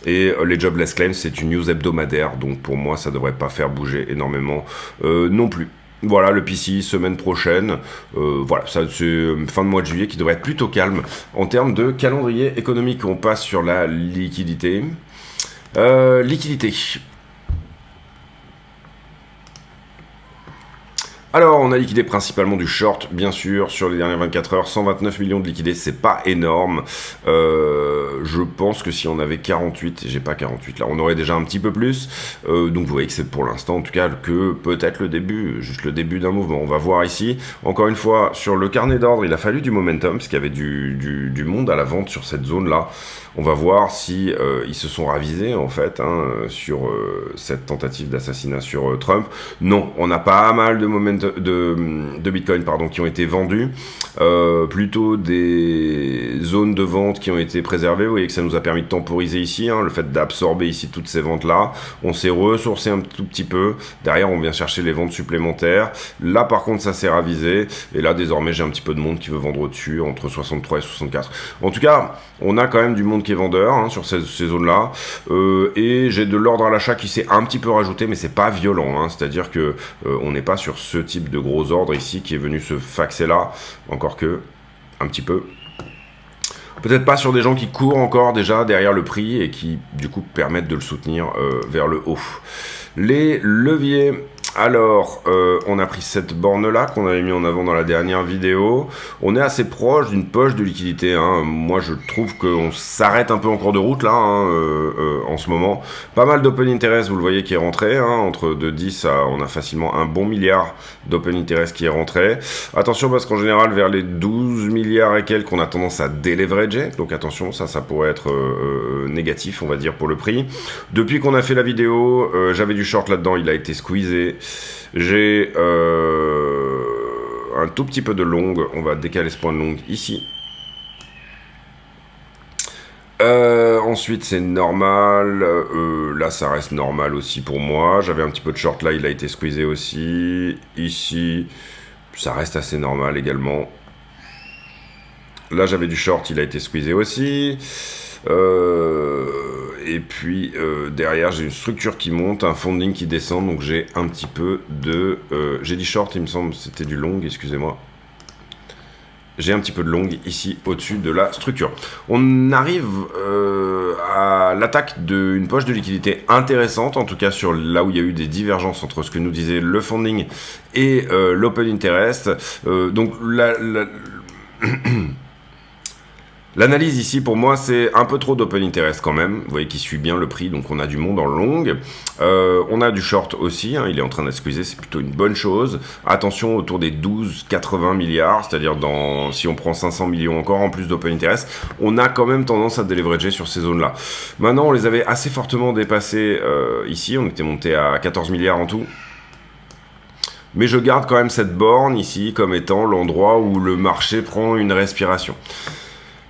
Et les jobless claims, c'est une news hebdomadaire, donc pour moi, ça devrait pas faire bouger énormément non plus. Voilà, le PCI semaine prochaine. Voilà, ça c'est fin de mois de juillet qui devrait être plutôt calme en termes de calendrier économique. On passe sur la liquidité. Liquidité. Alors, on a liquidé principalement du short, bien sûr, sur les dernières 24 heures. 129 millions de liquidés, c'est pas énorme. Je pense que si on avait 48, j'ai pas 48 là, on aurait déjà un petit peu plus. Donc vous voyez que c'est pour l'instant, en tout cas, que peut-être le début, juste le début d'un mouvement. On va voir ici. Encore une fois, sur le carnet d'ordre, il a fallu du momentum, parce qu'il y avait du monde à la vente sur cette zone-là. On va voir si ils se sont ravisés, en fait, sur cette tentative d'assassinat sur Trump. Non, on a pas mal de momentum de Bitcoin qui ont été vendus, plutôt des zones de vente qui ont été préservées. Vous voyez que ça nous a permis de temporiser ici, le fait d'absorber ici toutes ces ventes là. On s'est ressourcé un tout petit peu, derrière on vient chercher les ventes supplémentaires. Là par contre ça s'est ravisé, et là désormais j'ai un petit peu de monde qui veut vendre au-dessus, entre 63 et 64. En tout cas on a quand même du monde qui est vendeur sur ces zones là, et j'ai de l'ordre à l'achat qui s'est un petit peu rajouté, mais c'est pas violent, c'est à dire que on n'est pas sur ce type de gros ordre ici qui est venu se faxer là, encore que un petit peu. Peut-être pas sur des gens qui courent encore déjà derrière le prix et qui du coup permettent de le soutenir vers le haut. Les leviers. Alors, on a pris cette borne-là qu'on avait mis en avant dans la dernière vidéo. On est assez proche d'une poche de liquidité. Moi, je trouve qu'on s'arrête un peu en cours de route là, en ce moment. Pas mal d'open interest, vous le voyez, qui est rentré. Entre 2,10 à, on a facilement un bon milliard d'open interest qui est rentré. Attention, parce qu'en général, vers les 12 milliards et quelques, on a tendance à déleverager. Donc attention, ça pourrait être négatif, on va dire, pour le prix. Depuis qu'on a fait la vidéo, j'avais du short là-dedans, il a été squeezé. J'ai un tout petit peu de long, on va décaler ce point de long ici. Ensuite c'est normal, là ça reste normal aussi pour moi. J'avais un petit peu de short là, il a été squeezé aussi. Ici, ça reste assez normal également. Là j'avais du short, il a été squeezé aussi. Et puis derrière j'ai une structure qui monte, un funding qui descend, donc j'ai un petit peu de... j'ai dit short, il me semble, c'était du long, excusez-moi. J'ai un petit peu de long ici au-dessus de la structure. On arrive à l'attaque d'une poche de liquidité intéressante, en tout cas sur là où il y a eu des divergences entre ce que nous disait le funding et l'open interest. Donc l'analyse ici pour moi c'est un peu trop d'open interest quand même, vous voyez qu'il suit bien le prix, donc on a du monde en long, on a du short aussi, il est en train de squeezer, c'est plutôt une bonne chose. Attention autour des 12,80 milliards, c'est-à-dire si on prend 500 millions encore en plus d'open interest, on a quand même tendance à déleverager sur ces zones là. Maintenant on les avait assez fortement dépassés ici, on était monté à 14 milliards en tout. Mais je garde quand même cette borne ici comme étant l'endroit où le marché prend une respiration.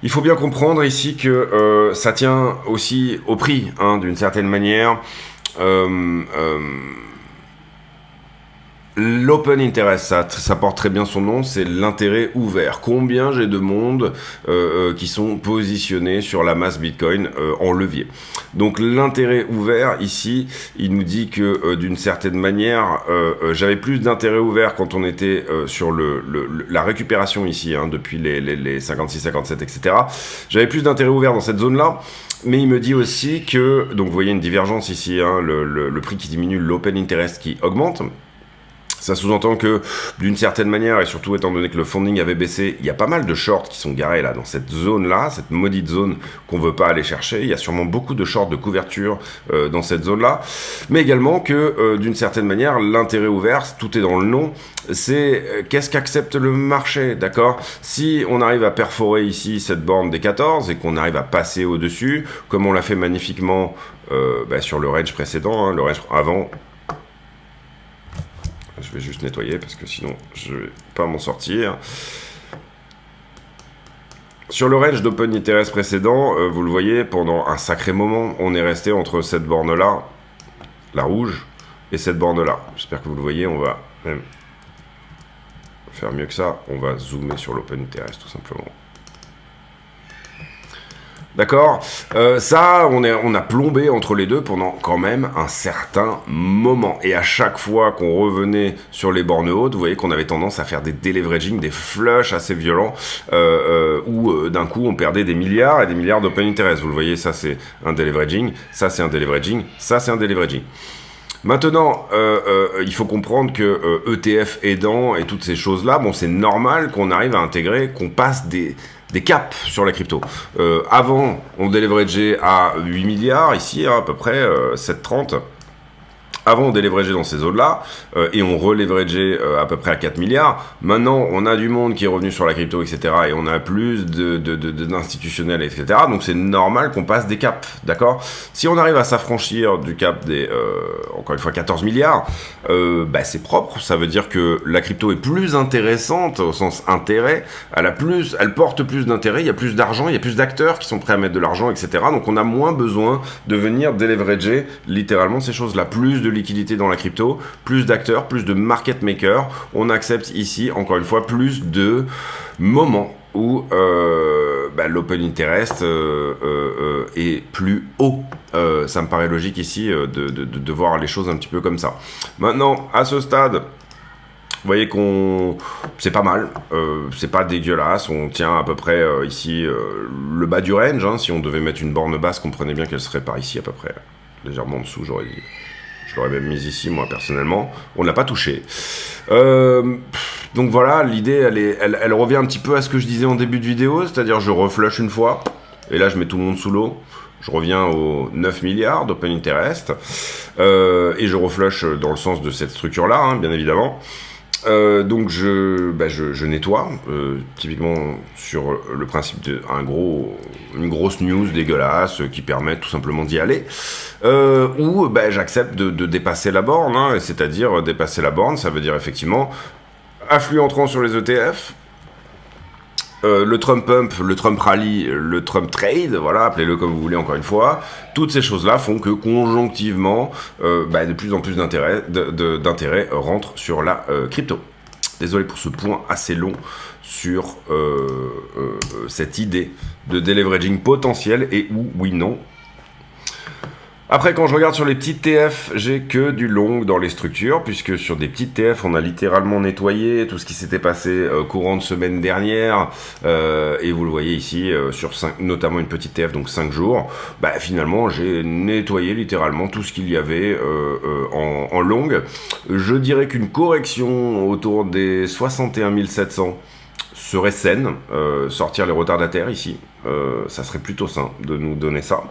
Il faut bien comprendre ici que ça tient aussi au prix, L'open interest, ça porte très bien son nom, c'est l'intérêt ouvert. Combien j'ai de monde qui sont positionnés sur la masse Bitcoin en levier. Donc l'intérêt ouvert, ici, il nous dit que d'une certaine manière, j'avais plus d'intérêt ouvert quand on était sur la récupération ici, hein, depuis les 56, 57, etc. J'avais plus d'intérêt ouvert dans cette zone-là. Mais il me dit aussi que, donc vous voyez une divergence ici, hein, le prix qui diminue, l'open interest qui augmente. Ça sous-entend que, d'une certaine manière, et surtout étant donné que le funding avait baissé, il y a pas mal de shorts qui sont garés là, dans cette zone-là, cette maudite zone qu'on veut pas aller chercher. Il y a sûrement beaucoup de shorts de couverture dans cette zone-là. Mais également que, d'une certaine manière, l'intérêt ouvert, tout est dans le nom, c'est qu'est-ce qu'accepte le marché, d'accord? Si on arrive à perforer ici cette borne des 14 et qu'on arrive à passer au-dessus, comme on l'a fait magnifiquement sur le range précédent, hein, le range avant. Je vais juste nettoyer parce que sinon je vais pas m'en sortir. Sur le range d'open interest précédent, vous le voyez, pendant un sacré moment, on est resté entre cette borne-là, la rouge, et cette borne-là. J'espère que vous le voyez, on va même faire mieux que ça. On va zoomer sur l'open interest tout simplement. D'accord, ça, on a plombé entre les deux pendant quand même un certain moment. Et à chaque fois qu'on revenait sur les bornes hautes, vous voyez qu'on avait tendance à faire des deleveraging, des flushs assez violents, où d'un coup on perdait des milliards et des milliards d'open interest. Vous le voyez, ça c'est un deleveraging, ça c'est un deleveraging, ça c'est un deleveraging. Maintenant, il faut comprendre que ETF aidant et toutes ces choses-là, bon, c'est normal qu'on arrive à intégrer, qu'on passe des caps sur la crypto. Avant, on déleverageait à 8 milliards, ici, hein, à peu près 7,30. Avant, on déleverageait dans ces zones-là, et on releverageait à peu près à 4 milliards. Maintenant, on a du monde qui est revenu sur la crypto, etc., et on a plus d'institutionnels, etc., donc c'est normal qu'on passe des caps, d'accord? Si on arrive à s'affranchir du cap des, encore une fois, 14 milliards, c'est propre, ça veut dire que la crypto est plus intéressante, au sens intérêt, elle porte plus d'intérêt, il y a plus d'argent, il y a plus d'acteurs qui sont prêts à mettre de l'argent, etc., donc on a moins besoin de venir déleverager littéralement ces choses-là, plus de liquidité dans la crypto, plus d'acteurs, plus de market makers. On accepte ici, encore une fois, plus de moments où l'open interest est plus haut. Ça me paraît logique ici de voir les choses un petit peu comme ça. Maintenant, à ce stade, vous voyez c'est pas mal, c'est pas dégueulasse, on tient à peu près ici le bas du range, hein. Si on devait mettre une borne basse, comprenez bien qu'elle serait par ici à peu près, légèrement en dessous, j'aurais dit. Je l'aurais même mis ici, moi, personnellement. On ne l'a pas touché. Donc voilà, l'idée, elle revient un petit peu à ce que je disais en début de vidéo, c'est-à-dire je reflush une fois, et là, je mets tout le monde sous l'eau. Je reviens aux 9 milliards d'open interest, et je reflush dans le sens de cette structure-là, hein, bien évidemment. Donc je nettoie, typiquement sur le principe une grosse news dégueulasse qui permet tout simplement d'y aller, ou j'accepte de dépasser la borne, hein, c'est-à-dire dépasser la borne, ça veut dire effectivement afflux entrant sur les ETF, le Trump Pump, le Trump Rally, le Trump Trade, voilà, appelez-le comme vous voulez encore une fois, toutes ces choses-là font que conjonctivement, de plus en plus d'intérêt rentre sur la crypto. Désolé pour ce point assez long sur cette idée de deleveraging potentiel et oui non. Après, quand je regarde sur les petites TF, j'ai que du long dans les structures, puisque sur des petites TF, on a littéralement nettoyé tout ce qui s'était passé courant de semaine dernière, et vous le voyez ici, sur notamment une petite TF, donc 5 jours, finalement, j'ai nettoyé littéralement tout ce qu'il y avait en longue. Je dirais qu'une correction autour des 61 700 serait saine, sortir les retardataires ici, ça serait plutôt sain de nous donner ça.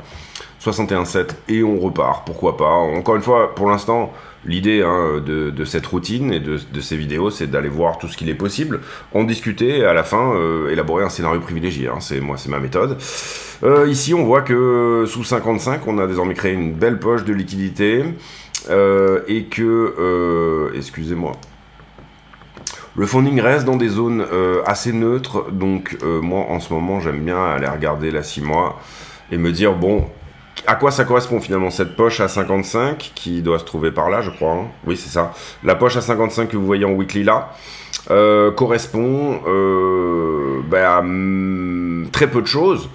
61,7 et on repart, pourquoi pas. Encore une fois, pour l'instant, l'idée de cette routine et de ces vidéos, c'est d'aller voir tout ce qu'il est possible, en discuter et à la fin élaborer un scénario privilégié. Hein. C'est ma méthode. Ici, on voit que sous 55, on a désormais créé une belle poche de liquidité et que, excusez-moi, le funding reste dans des zones assez neutres. Donc moi, en ce moment, j'aime bien aller regarder la 6 mois et me dire, bon, À quoi ça correspond finalement cette poche à 55 qui doit se trouver par là, je crois, hein. Oui, c'est ça. La poche à 55 que vous voyez en weekly là correspond à très peu de choses.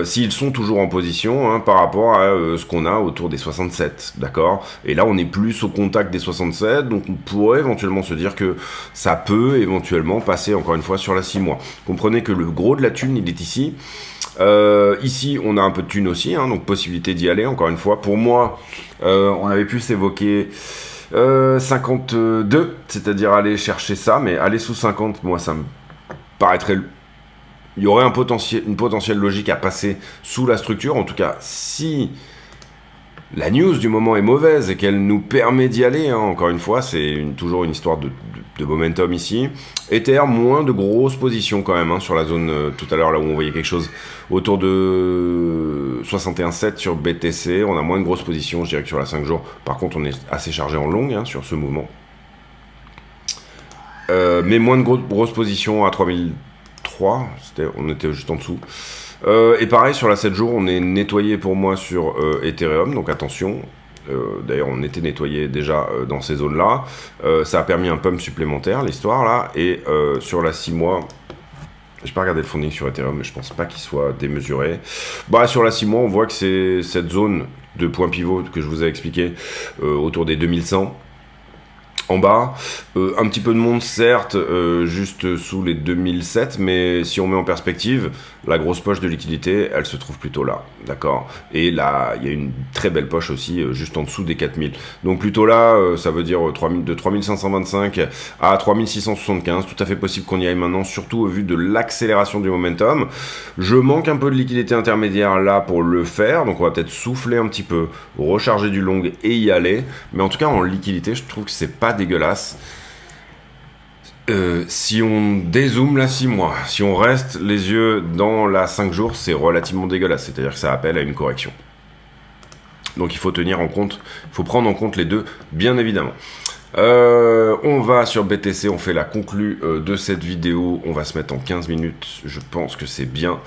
S'ils sont toujours en position, hein, par rapport à ce qu'on a autour des 67, d'accord. Et là, on est plus au contact des 67, donc on pourrait éventuellement se dire que ça peut éventuellement passer encore une fois sur la 6 mois. Comprenez que le gros de la thune, il est ici. Ici, on a un peu de thune aussi, hein, donc possibilité d'y aller, encore une fois. Pour moi, on avait pu s'évoquer 52, c'est-à-dire aller chercher ça, mais aller sous 50, moi, ça me paraîtrait... Il y aurait une potentielle logique à passer sous la structure. En tout cas, si la news du moment est mauvaise et qu'elle nous permet d'y aller, hein, encore une fois, c'est toujours une histoire de momentum ici. Ether, moins de grosses positions quand même, hein, sur la zone tout à l'heure, là où on voyait quelque chose autour de 61,7 sur BTC. On a moins de grosses positions, je dirais que sur la 5 jours. Par contre, on est assez chargé en long, hein, sur ce mouvement. Mais moins de grosses positions à 3003, on était juste en dessous. Et pareil, sur la 7 jours, on est nettoyé pour moi sur Ethereum, donc attention. D'ailleurs, on était nettoyé déjà dans ces zones-là. Ça a permis un pump supplémentaire, l'histoire là. Et sur la 6 mois, j'ai pas regardé le funding sur Ethereum, mais je pense pas qu'il soit démesuré. Sur la 6 mois, on voit que c'est cette zone de point pivot que je vous ai expliqué, autour des 2100. En bas, un petit peu de monde certes, juste sous les 2007, mais si on met en perspective, la grosse poche de liquidité, elle se trouve plutôt là, d'accord. Et là, il y a une très belle poche aussi, juste en dessous des 4000. Donc plutôt là, ça veut dire de 3525 à 3675, tout à fait possible qu'on y aille maintenant, surtout au vu de l'accélération du momentum. Je manque un peu de liquidité intermédiaire là pour le faire, donc on va peut-être souffler un petit peu, recharger du long et y aller. Mais en tout cas, en liquidité, je trouve que c'est pas dégueulasse. Si on dézoome la 6 mois, si on reste les yeux dans la 5 jours, c'est relativement dégueulasse, c'est-à-dire que ça appelle à une correction. Donc il faut tenir en compte, il faut prendre en compte les deux, bien évidemment. On va sur BTC, on fait la conclue de cette vidéo, on va se mettre en 15 minutes, je pense que c'est bien.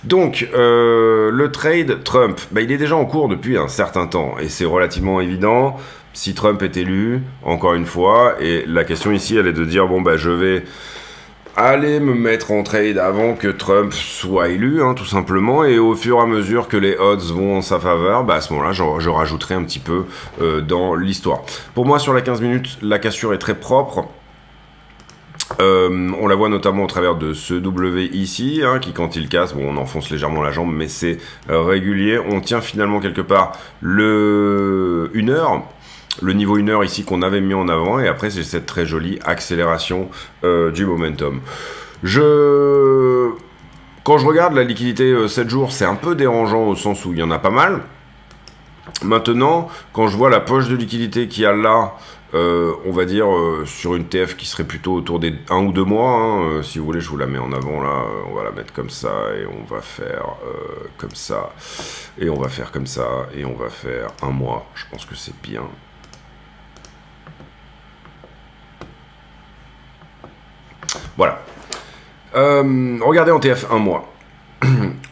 Donc, le trade Trump, il est déjà en cours depuis un certain temps, et c'est relativement évident. Si Trump est élu, encore une fois, et la question ici, elle est de dire, je vais aller me mettre en trade avant que Trump soit élu, hein, tout simplement, et au fur et à mesure que les odds vont en sa faveur, à ce moment-là, je rajouterai un petit peu dans l'histoire. Pour moi, sur la 15 minutes, la cassure est très propre. On la voit notamment au travers de ce W ici, hein, qui quand il casse, on enfonce légèrement la jambe, mais c'est régulier. On tient finalement quelque part le 1 heure. Le niveau 1 heure ici qu'on avait mis en avant, et après c'est cette très jolie accélération du momentum. Quand je regarde la liquidité 7 jours, c'est un peu dérangeant au sens où il y en a pas mal. Maintenant, quand je vois la poche de liquidité qu'il y a là, on va dire sur une TF qui serait plutôt autour des 1 ou 2 mois, hein, si vous voulez je vous la mets en avant là, on va la mettre comme ça, et on va faire comme ça, et on va faire comme ça, et on va faire 1 mois, je pense que c'est bien. Voilà. Regardez en TF 1 mois.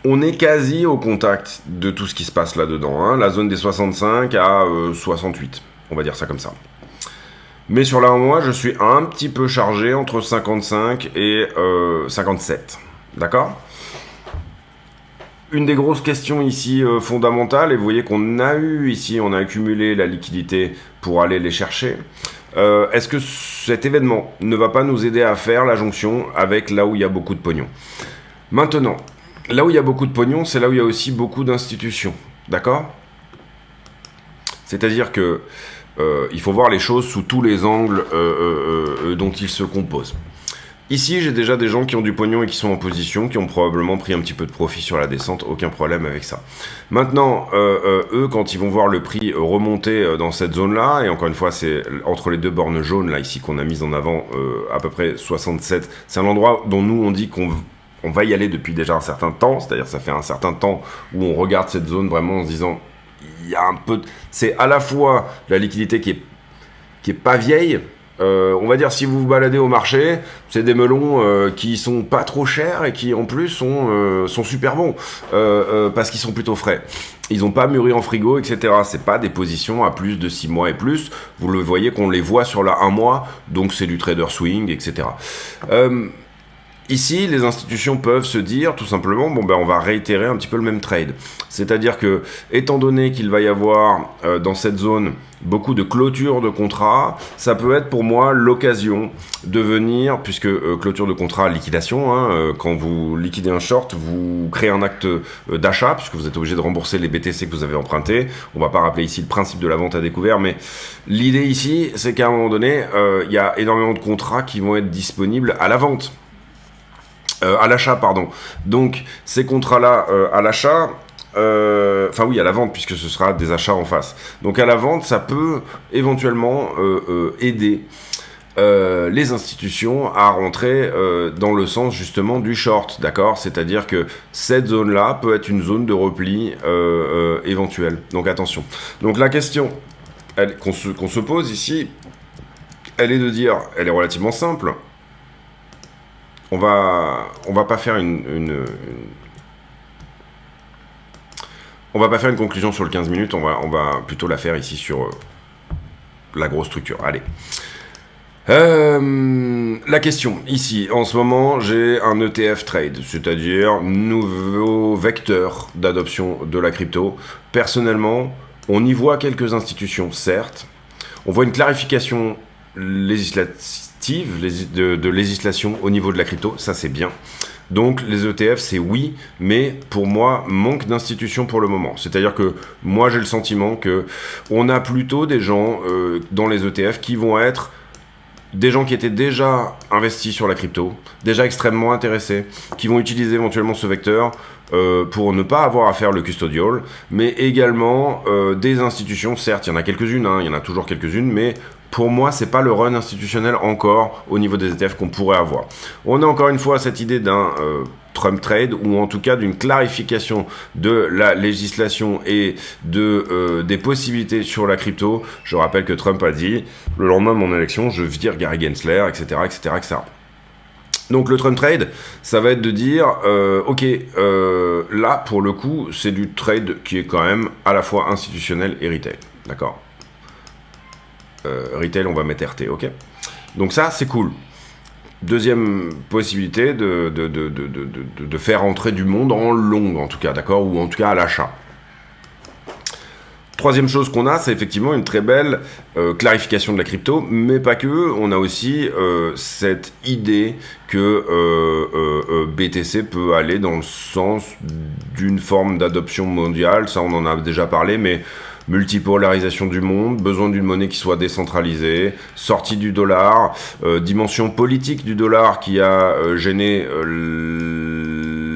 On est quasi au contact de tout ce qui se passe là-dedans, hein. La zone des 65 à 68, on va dire ça comme ça. Mais sur la 1 mois, je suis un petit peu chargé entre 55 et 57. D'accord ? Une des grosses questions ici fondamentales, et vous voyez qu'on a eu ici, on a accumulé la liquidité pour aller les chercher. Est-ce que cet événement ne va pas nous aider à faire la jonction avec là où il y a beaucoup de pognon ? Maintenant, là où il y a beaucoup de pognon, c'est là où il y a aussi beaucoup d'institutions. D'accord ? C'est-à-dire que il faut voir les choses sous tous les angles dont ils se composent. Ici, j'ai déjà des gens qui ont du pognon et qui sont en position, qui ont probablement pris un petit peu de profit sur la descente, aucun problème avec ça. Maintenant, eux, quand ils vont voir le prix remonter dans cette zone-là, et encore une fois, c'est entre les deux bornes jaunes, là, ici, qu'on a mis en avant, à peu près 67, c'est un endroit dont nous, on dit qu'on va y aller depuis déjà un certain temps, c'est-à-dire ça fait un certain temps où on regarde cette zone vraiment en se disant, il y a un peu... C'est à la fois la liquidité qui est pas vieille, On va dire, si vous vous baladez au marché, c'est des melons qui sont pas trop chers et qui en plus sont super bons parce qu'ils sont plutôt frais. Ils n'ont pas mûri en frigo, etc. C'est pas des positions à plus de 6 mois et plus. Vous le voyez qu'on les voit sur la 1 mois, donc c'est du trader swing, etc. Ici, les institutions peuvent se dire tout simplement, on va réitérer un petit peu le même trade. C'est-à-dire que, étant donné qu'il va y avoir dans cette zone beaucoup de clôture de contrats, ça peut être pour moi l'occasion de venir, puisque clôture de contrat, liquidation, quand vous liquidez un short, vous créez un acte d'achat, puisque vous êtes obligé de rembourser les BTC que vous avez empruntés. On va pas rappeler ici le principe de la vente à découvert, mais l'idée ici, c'est qu'à un moment donné, il y a énormément de contrats qui vont être disponibles à la vente. À l'achat, pardon. Donc, ces contrats-là, à l'achat, à la vente, puisque ce sera des achats en face. Donc, à la vente, ça peut éventuellement aider les institutions à rentrer dans le sens, justement, du short, d'accord ? C'est-à-dire que cette zone-là peut être une zone de repli éventuelle. Donc, attention. Donc, la question qu'on se pose ici, elle est relativement simple. On va pas faire on va pas faire une conclusion sur le 15 minutes, on va plutôt la faire ici sur la grosse structure. Allez. La question, ici, en ce moment, j'ai un ETF trade, c'est-à-dire nouveau vecteur d'adoption de la crypto. Personnellement, on y voit quelques institutions, certes. On voit une clarification législative de législation au niveau de la crypto, ça c'est bien. Donc les ETF c'est oui, mais pour moi manque d'institutions pour le moment. C'est-à-dire que moi j'ai le sentiment que on a plutôt des gens dans les ETF qui vont être des gens qui étaient déjà investis sur la crypto, déjà extrêmement intéressés, qui vont utiliser éventuellement ce vecteur pour ne pas avoir à faire le custodial, mais également des institutions, certes, il y en a quelques-unes, il y en a toujours quelques-unes, mais pour moi, c'est pas le run institutionnel encore au niveau des ETF qu'on pourrait avoir. On a encore une fois cette idée d'un Trump trade, ou en tout cas d'une clarification de la législation et des possibilités sur la crypto. Je rappelle que Trump a dit, le lendemain de mon élection, je vire Gary Gensler, etc., etc., etc. Donc le Trump trade, ça va être de dire, là, pour le coup, c'est du trade qui est quand même à la fois institutionnel et retail. D'accord ? Retail, on va mettre RT, ok ? Donc ça, c'est cool. Deuxième possibilité de faire entrer du monde en long, en tout cas, d'accord ? Ou en tout cas à l'achat. Troisième chose qu'on a, c'est effectivement une très belle clarification de la crypto, mais pas que. On a aussi cette idée que BTC peut aller dans le sens d'une forme d'adoption mondiale. Ça, on en a déjà parlé, mais multipolarisation du monde, besoin d'une monnaie qui soit décentralisée, sortie du dollar, dimension politique du dollar qui a gêné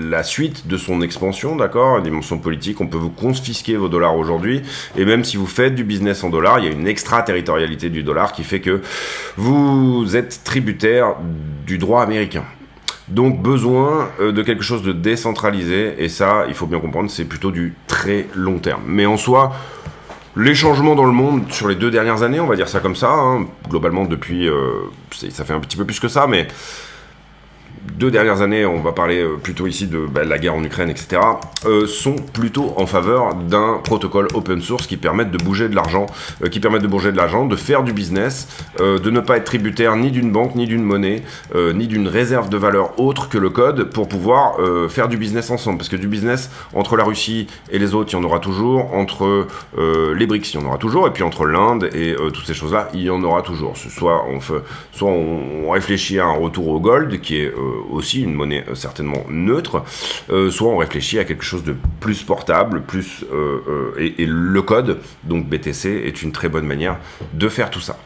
la suite de son expansion, d'accord ? Dimension politique, on peut vous confisquer vos dollars aujourd'hui, et même si vous faites du business en dollars, il y a une extraterritorialité du dollar qui fait que vous êtes tributaire du droit américain. Donc besoin de quelque chose de décentralisé, et ça, il faut bien comprendre, c'est plutôt du très long terme. Mais en soi, les changements dans le monde sur les 2 dernières années, on va dire ça comme ça, globalement depuis, ça fait un petit peu plus que ça, mais 2 dernières années, on va parler plutôt ici de la guerre en Ukraine, etc., sont plutôt en faveur d'un protocole open source qui permette de bouger de l'argent, de faire du business, de ne pas être tributaire ni d'une banque, ni d'une monnaie, ni d'une réserve de valeur autre que le code pour pouvoir faire du business ensemble. Parce que du business entre la Russie et les autres, il y en aura toujours, entre les BRICS, il y en aura toujours, et puis entre l'Inde et toutes ces choses-là, il y en aura toujours. Soit on réfléchit à un retour au gold, qui est aussi une monnaie certainement neutre, soit on réfléchit à quelque chose de plus portable, et le code, donc BTC, est une très bonne manière de faire tout ça.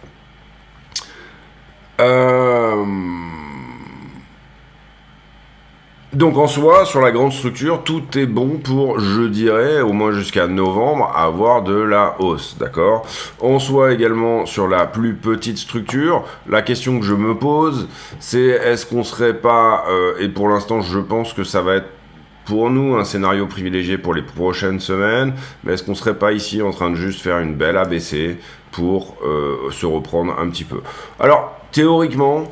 Donc en soi, sur la grande structure, tout est bon pour, je dirais, au moins jusqu'à novembre, avoir de la hausse, d'accord ? En soi également, sur la plus petite structure, la question que je me pose, c'est est-ce qu'on serait pas, et pour l'instant je pense que ça va être pour nous un scénario privilégié pour les prochaines semaines, mais est-ce qu'on serait pas ici en train de juste faire une belle ABC, pour se reprendre un petit peu. Alors, théoriquement,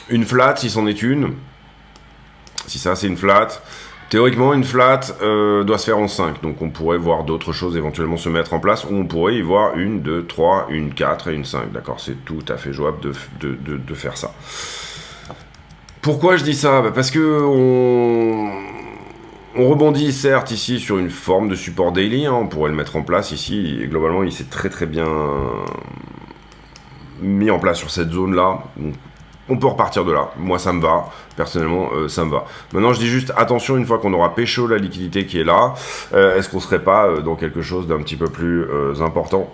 une flat, si c'en est une, si ça c'est une flat, théoriquement une flat doit se faire en 5, donc on pourrait voir d'autres choses éventuellement se mettre en place, ou on pourrait y voir une 2, 3, une 4 et une 5, d'accord, c'est tout à fait jouable de faire ça. Pourquoi je dis ça? Parce que on rebondit certes ici sur une forme de support daily, hein, on pourrait le mettre en place ici, et globalement il s'est très très bien mis en place sur cette zone là, donc on peut repartir de là, moi ça me va, personnellement ça me va. Maintenant je dis juste attention, une fois qu'on aura pécho la liquidité qui est là, est-ce qu'on serait pas dans quelque chose d'un petit peu plus important?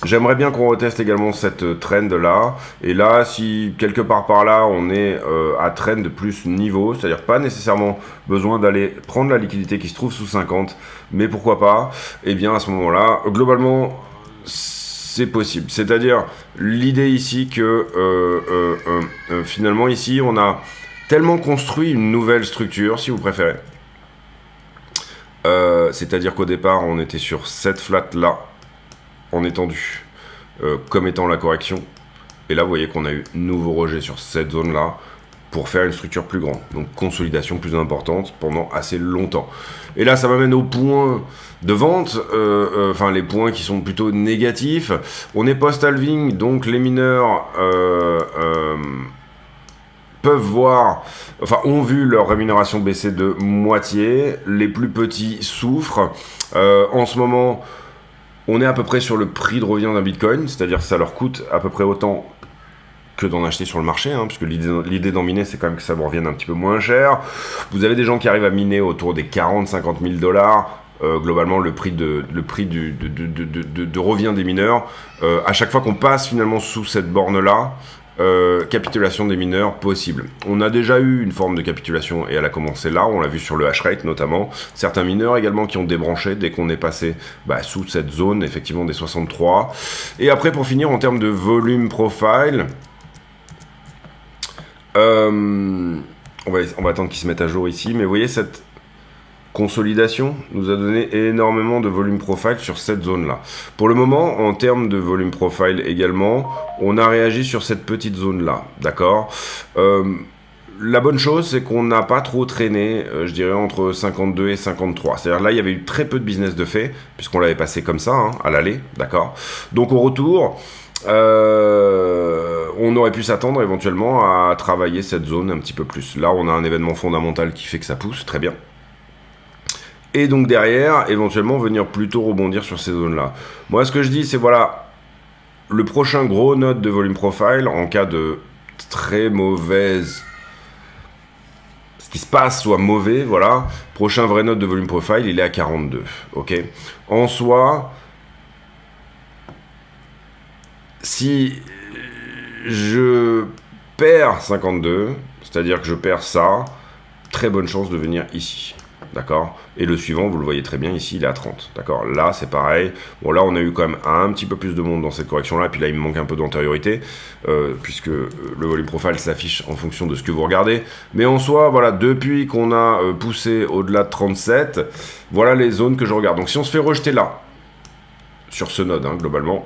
J'aimerais bien qu'on reteste également cette trend là, et là si quelque part par là on est à trend plus niveau, c'est-à-dire pas nécessairement besoin d'aller prendre la liquidité qui se trouve sous 50, mais pourquoi pas, et bien à ce moment là, globalement c'est possible, c'est-à-dire l'idée ici que finalement ici on a tellement construit une nouvelle structure, si vous préférez, c'est-à-dire qu'au départ on était sur cette flat là en étendu comme étant la correction, et là vous voyez qu'on a eu nouveau rejet sur cette zone là pour faire une structure plus grande, donc consolidation plus importante pendant assez longtemps, et là ça m'amène au point de vente, enfin les points qui sont plutôt négatifs. On est post-halving, donc les mineurs peuvent voir, enfin ont vu leur rémunération baisser de moitié, les plus petits souffrent. En ce moment, on est à peu près sur le prix de revient d'un bitcoin, c'est-à-dire que ça leur coûte à peu près autant que d'en acheter sur le marché, hein, puisque l'idée d'en miner, c'est quand même que ça vous revienne un petit peu moins cher. Vous avez des gens qui arrivent à miner autour des 40-50 000 dollars. Globalement, le prix de revient des mineurs, à chaque fois qu'on passe finalement sous cette borne-là, capitulation des mineurs possible. On a déjà eu une forme de capitulation et elle a commencé là, on l'a vu sur le hash rate notamment. Certains mineurs également qui ont débranché dès qu'on est passé sous cette zone effectivement des 63. Et après pour finir en termes de volume profile, on va attendre qu'ils se mettent à jour ici, mais vous voyez cette consolidation nous a donné énormément de volume profile sur cette zone là. Pour le moment, en termes de volume profile également, on a réagi sur cette petite zone là, d'accord. La bonne chose, c'est qu'on n'a pas trop traîné, je dirais entre 52 et 53. C'est-à-dire là, il y avait eu très peu de business de fait, puisqu'on l'avait passé comme ça, hein, à l'aller, d'accord. Donc au retour, on aurait pu s'attendre éventuellement à travailler cette zone un petit peu plus. Là, on a un événement fondamental qui fait que ça pousse, très bien. Et donc derrière, éventuellement venir plutôt rebondir sur ces zones-là. Moi, ce que je dis, c'est voilà, le prochain gros node de volume profile, en cas de très mauvaise, ce qui se passe soit mauvais, voilà, prochain vrai node de volume profile, il est à 42, ok. En soi, si je perds 52, c'est-à-dire que je perds ça, très bonne chance de venir ici. D'accord. Et le suivant, vous le voyez très bien ici, il est à 30. D'accord. Là, c'est pareil. Bon, là, on a eu quand même un petit peu plus de monde dans cette correction-là. Puis là, il me manque un peu d'antériorité, puisque le volume profile s'affiche en fonction de ce que vous regardez. Mais en soi, voilà, depuis qu'on a poussé au-delà de 37, voilà les zones que je regarde. Donc, si on se fait rejeter là, sur ce node, hein, globalement,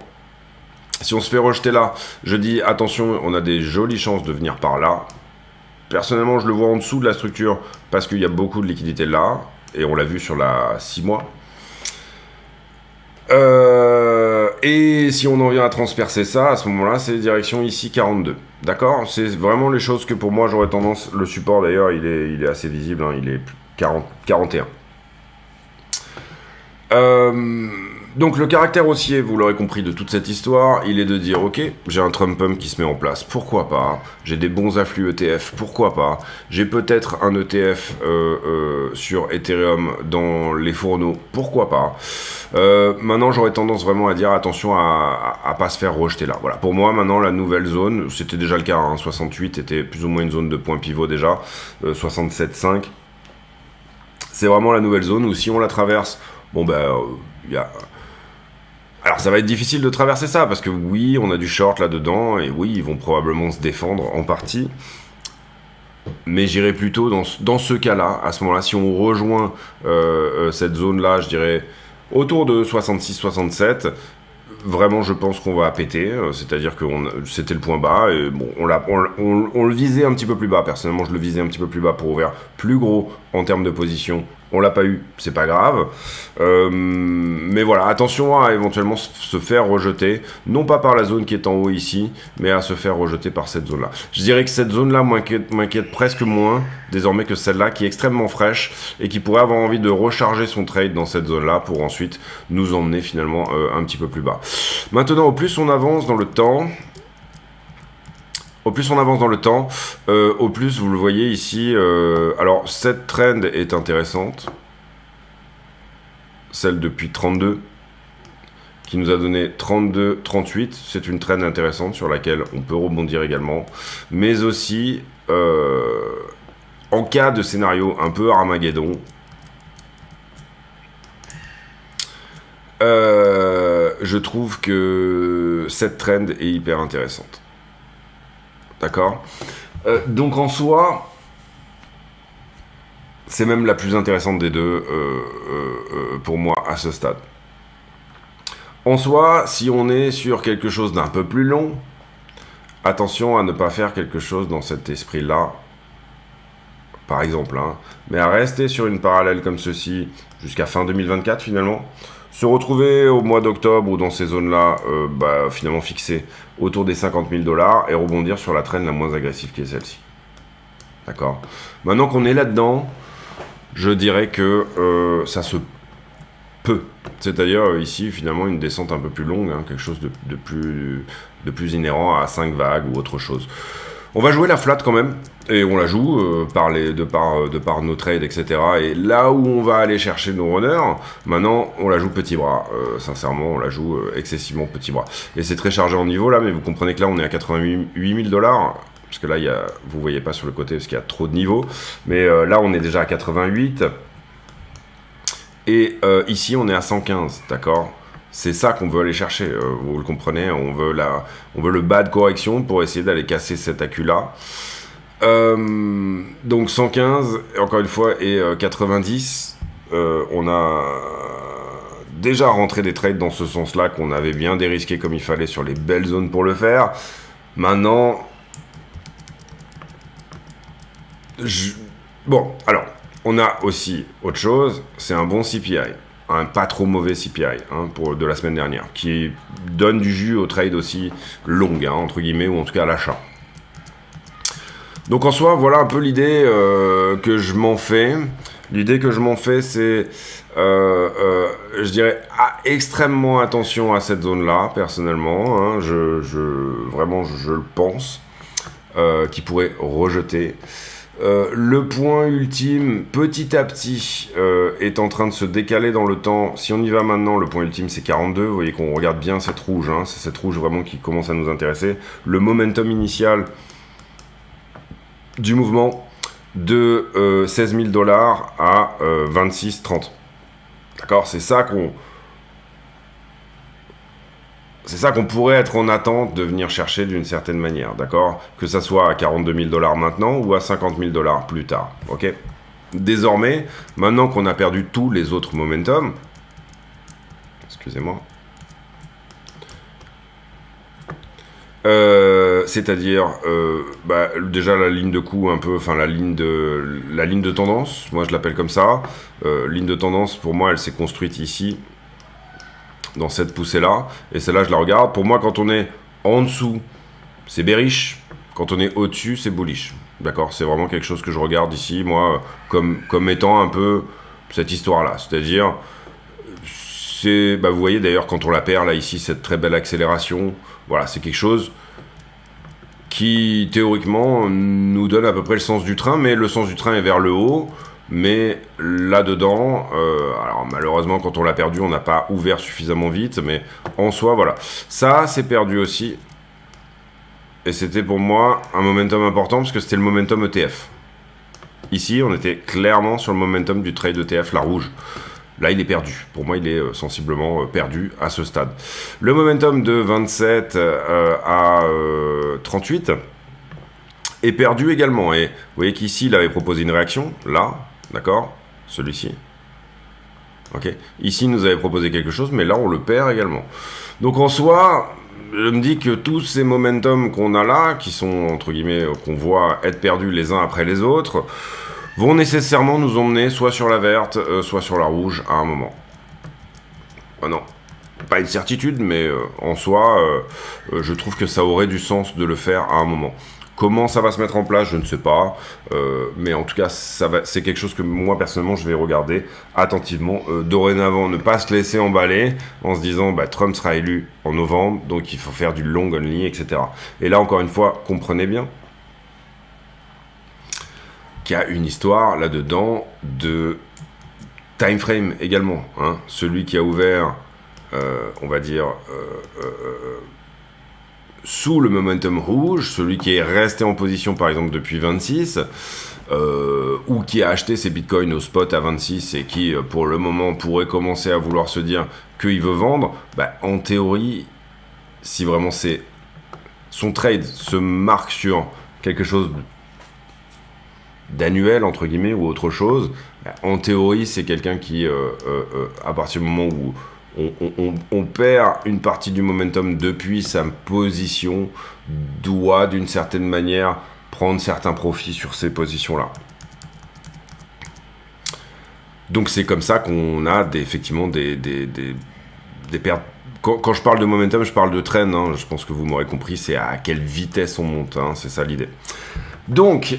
si on se fait rejeter là, je dis, attention, on a des jolies chances de venir par là. Personnellement, je le vois en dessous de la structure parce qu'il y a beaucoup de liquidité là, et on l'a vu sur la 6 mois. Et si on en vient à transpercer ça, à ce moment-là, c'est direction ici 42. D'accord. C'est vraiment les choses que pour moi j'aurais tendance... Le support d'ailleurs, il est assez visible, hein, il est 41. Donc le caractère haussier, vous l'aurez compris de toute cette histoire, il est de dire ok, j'ai un Trump Pump qui se met en place, pourquoi pas, j'ai des bons afflux ETF, pourquoi pas, j'ai peut-être un ETF sur Ethereum dans les fourneaux, pourquoi pas. Maintenant j'aurais tendance vraiment à dire attention à pas se faire rejeter là. Voilà, pour moi maintenant la nouvelle zone, c'était déjà le cas, hein, 68 était plus ou moins une zone de point pivot déjà, 67,5. C'est vraiment la nouvelle zone où si on la traverse, bon il y a... Alors ça va être difficile de traverser ça, parce que oui, on a du short là-dedans, et oui, ils vont probablement se défendre en partie. Mais j'irai plutôt dans ce cas-là, à ce moment-là, si on rejoint cette zone-là, je dirais autour de 66-67, vraiment je pense qu'on va péter, c'est-à-dire que c'était le point bas, et bon, on le visait un petit peu plus bas, personnellement je le visais un petit peu plus bas pour ouvrir plus gros en termes de position. On l'a pas eu, c'est pas grave. Mais voilà, attention à éventuellement se faire rejeter, non pas par la zone qui est en haut ici, mais à se faire rejeter par cette zone-là. Je dirais que cette zone-là m'inquiète presque moins, désormais, que celle-là, qui est extrêmement fraîche, et qui pourrait avoir envie de recharger son trade dans cette zone-là, pour ensuite nous emmener finalement un petit peu plus bas. Maintenant, au plus on avance dans le temps... Au plus on avance dans le temps, au plus vous le voyez ici, alors cette trend est intéressante, celle depuis 32, qui nous a donné 32, 38, c'est une trend intéressante sur laquelle on peut rebondir également, mais aussi, en cas de scénario un peu Armageddon, je trouve que cette trend est hyper intéressante. D'accord. Donc en soi, c'est même la plus intéressante des deux pour moi à ce stade. En soi, si on est sur quelque chose d'un peu plus long, attention à ne pas faire quelque chose dans cet esprit-là, par exemple, hein, mais à rester sur une parallèle comme ceci jusqu'à fin 2024 finalement. Se retrouver au mois d'octobre ou dans ces zones-là, finalement fixées autour des 50 000 $ et rebondir sur la trend la moins agressive qui est celle-ci. D'accord. Maintenant qu'on est là-dedans, je dirais que ça se peut. C'est-à-dire ici, finalement, une descente un peu plus longue, hein, quelque chose de plus inhérent à 5 vagues ou autre chose. On va jouer la flat quand même, et on la joue de par nos trades, etc. Et là où on va aller chercher nos runners, maintenant on la joue petit bras. Sincèrement, on la joue excessivement petit bras. Et c'est très chargé en niveau là, mais vous comprenez que là on est à 88 000 $, parce que là vous voyez pas sur le côté parce qu'il y a trop de niveaux. Mais là on est déjà à 88. Et ici on est à 115, d'accord ? C'est ça qu'on veut aller chercher, vous le comprenez, on veut le bas de correction pour essayer d'aller casser cet accu-là. Donc 115, encore une fois, et 90, on a déjà rentré des trades dans ce sens-là, qu'on avait bien dérisqué comme il fallait sur les belles zones pour le faire. Maintenant, bon, alors, on a aussi autre chose, c'est un bon CPI. Un pas trop mauvais CPI hein, de la semaine dernière, qui donne du jus au trade aussi longue, hein, entre guillemets, ou en tout cas à l'achat. Donc en soi, voilà un peu l'idée que je m'en fais. L'idée que je m'en fais, c'est, je dirais, extrêmement attention à cette zone-là, personnellement. Hein, vraiment, je le pense, qui pourrait rejeter. Le point ultime, petit à petit, est en train de se décaler dans le temps. Si on y va maintenant, le point ultime c'est 42. Vous voyez qu'on regarde bien cette rouge, hein, c'est cette rouge vraiment qui commence à nous intéresser. Le momentum initial du mouvement de 16 000 $ à 26,30. D'accord, c'est ça qu'on pourrait être en attente de venir chercher d'une certaine manière, d'accord ? Que ça soit à 42 000 $ maintenant ou à 50 000 $ plus tard, ok ? Désormais, maintenant qu'on a perdu tous les autres momentum, excusez-moi, c'est-à-dire déjà la ligne de coup un peu, enfin la ligne de tendance, moi je l'appelle comme ça, ligne de tendance pour moi elle s'est construite ici, dans cette poussée-là, et celle-là, je la regarde. Pour moi, quand on est en dessous, c'est bearish. Quand on est au-dessus, c'est bullish. D'accord ? C'est vraiment quelque chose que je regarde ici, moi, comme étant un peu cette histoire-là. C'est-à-dire, vous voyez d'ailleurs, quand on la perd, là, ici, cette très belle accélération, voilà, c'est quelque chose qui, théoriquement, nous donne à peu près le sens du train, mais le sens du train est vers le haut. Mais là-dedans, alors malheureusement quand on l'a perdu, on n'a pas ouvert suffisamment vite, mais en soi, voilà. Ça, c'est perdu aussi. Et c'était pour moi un momentum important, parce que c'était le momentum ETF. Ici, on était clairement sur le momentum du trade ETF, la rouge. Là, il est perdu. Pour moi, il est sensiblement perdu à ce stade. Le momentum de 27 à 38 est perdu également. Et vous voyez qu'ici, il avait proposé une réaction, là, d'accord, celui-ci. Ok. Ici, il nous avait proposé quelque chose, mais là, on le perd également. Donc, en soi, je me dis que tous ces momentum qu'on a là, qui sont, entre guillemets, qu'on voit être perdus les uns après les autres, vont nécessairement nous emmener soit sur la verte, soit sur la rouge à un moment. Non, pas une certitude, mais en soi, je trouve que ça aurait du sens de le faire à un moment. Comment ça va se mettre en place, je ne sais pas, mais en tout cas, c'est quelque chose que moi, personnellement, je vais regarder attentivement. Dorénavant, ne pas se laisser emballer en se disant Trump sera élu en novembre, donc il faut faire du long only, etc. Et là, encore une fois, comprenez bien qu'il y a une histoire là-dedans de time frame également. Hein. Celui qui a ouvert, on va dire, sous le momentum rouge, celui qui est resté en position par exemple depuis 26, ou qui a acheté ses bitcoins au spot à 26 et qui pour le moment pourrait commencer à vouloir se dire qu'il veut vendre, en théorie, si vraiment son trade se marque sur quelque chose d'annuel entre guillemets ou autre chose, en théorie c'est quelqu'un qui à partir du moment où on perd une partie du momentum depuis sa position, doit d'une certaine manière prendre certains profits sur ces positions-là. Donc c'est comme ça qu'on a effectivement des pertes. Quand je parle de momentum, je parle de trend. Hein. Je pense que vous m'aurez compris, c'est à quelle vitesse on monte. Hein. C'est ça l'idée. Donc,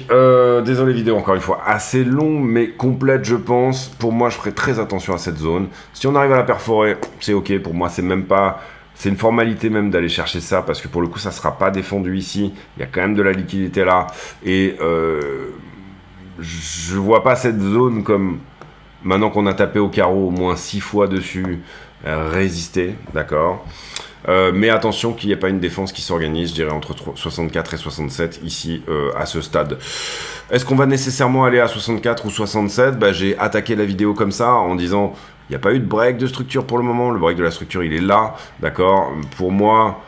désolé vidéo encore une fois, assez long mais complète je pense. Pour moi je ferai très attention à cette zone. Si on arrive à la perforer, c'est ok. Pour moi c'est même pas... C'est une formalité même d'aller chercher ça parce que pour le coup ça sera pas défendu ici. Il y a quand même de la liquidité là. Et je vois pas cette zone comme... Maintenant qu'on a tapé au carreau au moins 6 fois dessus, résister, d'accord. Mais attention qu'il n'y ait pas une défense qui s'organise, je dirais entre 64 et 67 ici à ce stade. Est-ce qu'on va nécessairement aller à 64 ou 67 ? J'ai attaqué la vidéo comme ça en disant il n'y a pas eu de break de structure pour le moment. Le break de la structure il est là, d'accord. Pour moi,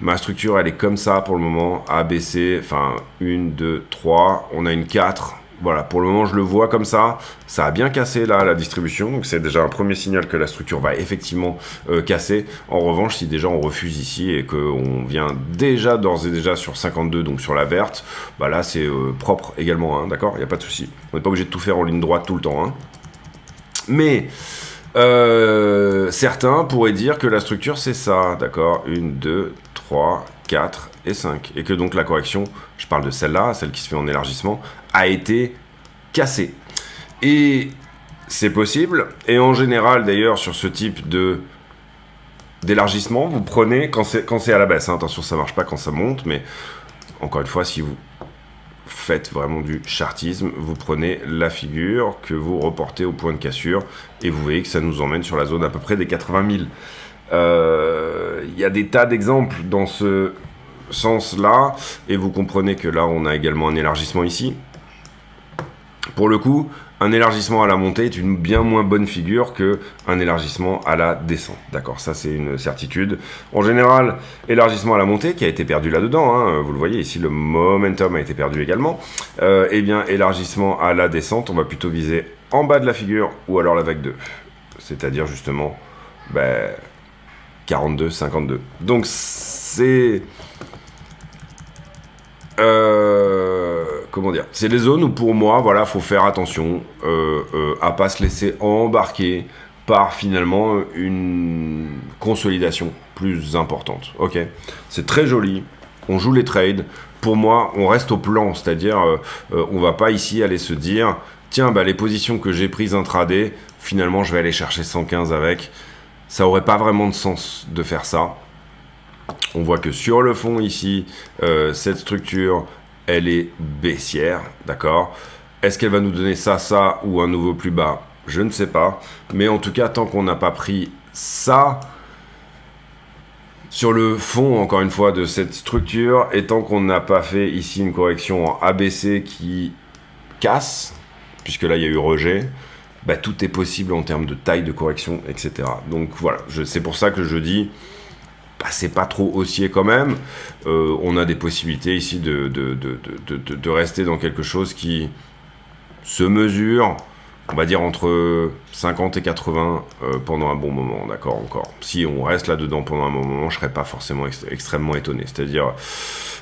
ma structure elle est comme ça pour le moment. A, B, C, enfin 1, 2, 3, on a une 4. Voilà, pour le moment, je le vois comme ça. Ça a bien cassé là la distribution, donc c'est déjà un premier signal que la structure va effectivement casser. En revanche, si déjà on refuse ici et qu'on vient déjà d'ores et déjà sur 52, donc sur la verte, là c'est propre également, hein, d'accord ? Il n'y a pas de souci. On n'est pas obligé de tout faire en ligne droite tout le temps. Hein. Mais certains pourraient dire que la structure c'est ça, d'accord ? 1, 2, 3, 4 et 5. Et que donc la correction, je parle de celle-là, celle qui se fait en élargissement, a été cassée. Et c'est possible. Et en général, d'ailleurs, sur ce type d'élargissement, vous prenez, quand c'est à la baisse, hein, attention, ça marche pas quand ça monte, mais encore une fois, si vous faites vraiment du chartisme, vous prenez la figure que vous reportez au point de cassure, et vous voyez que ça nous emmène sur la zone à peu près des 80 000. Il y a des tas d'exemples dans ce sens-là, et vous comprenez que là, on a également un élargissement ici. Pour le coup, un élargissement à la montée est une bien moins bonne figure qu'un élargissement à la descente. D'accord, ça c'est une certitude. En général, élargissement à la montée qui a été perdu là-dedans, hein, vous le voyez ici, le momentum a été perdu également. Eh bien, élargissement à la descente, on va plutôt viser en bas de la figure ou alors la vague 2. C'est-à-dire justement 42, 52. Donc c'est... comment dire, c'est les zones où pour moi, voilà, faut faire attention à pas se laisser embarquer par finalement une consolidation plus importante. Ok, c'est très joli, on joue les trades. Pour moi, on reste au plan, c'est-à-dire on va pas ici aller se dire tiens, les positions que j'ai prises intraday, finalement je vais aller chercher 115 avec. Ça aurait pas vraiment de sens de faire ça. On voit que sur le fond ici, cette structure, elle est baissière, d'accord ? Est-ce qu'elle va nous donner ça ou un nouveau plus bas ? Je ne sais pas. Mais en tout cas, tant qu'on n'a pas pris ça sur le fond, encore une fois, de cette structure, et tant qu'on n'a pas fait ici une correction en ABC qui casse, puisque là, il y a eu rejet, tout est possible en termes de taille de correction, etc. Donc voilà, c'est pour ça que je dis... bah, c'est pas trop haussier quand même. On a des possibilités ici de rester dans quelque chose qui se mesure, on va dire entre 50 et 80 pendant un bon moment, d'accord, encore. Si on reste là-dedans pendant un moment, je serais pas forcément extrêmement étonné. C'est-à-dire,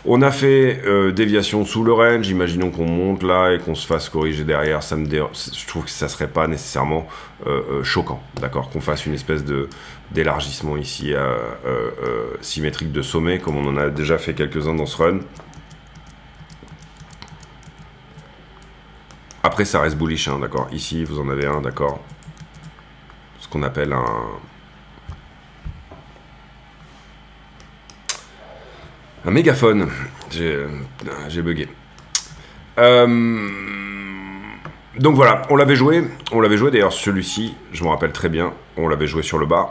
on a fait déviation sous le range, imaginons qu'on monte là et qu'on se fasse corriger derrière, je trouve que ça serait pas nécessairement choquant, d'accord, qu'on fasse une espèce d'élargissement ici symétrique de sommet, comme on en a déjà fait quelques-uns dans ce run. Après, ça reste bullish, hein, d'accord. Ici, vous en avez un, d'accord. Ce qu'on appelle un mégaphone. J'ai bugué. Donc voilà, on l'avait joué. On l'avait joué, d'ailleurs, celui-ci, je me rappelle très bien. On l'avait joué sur le bas,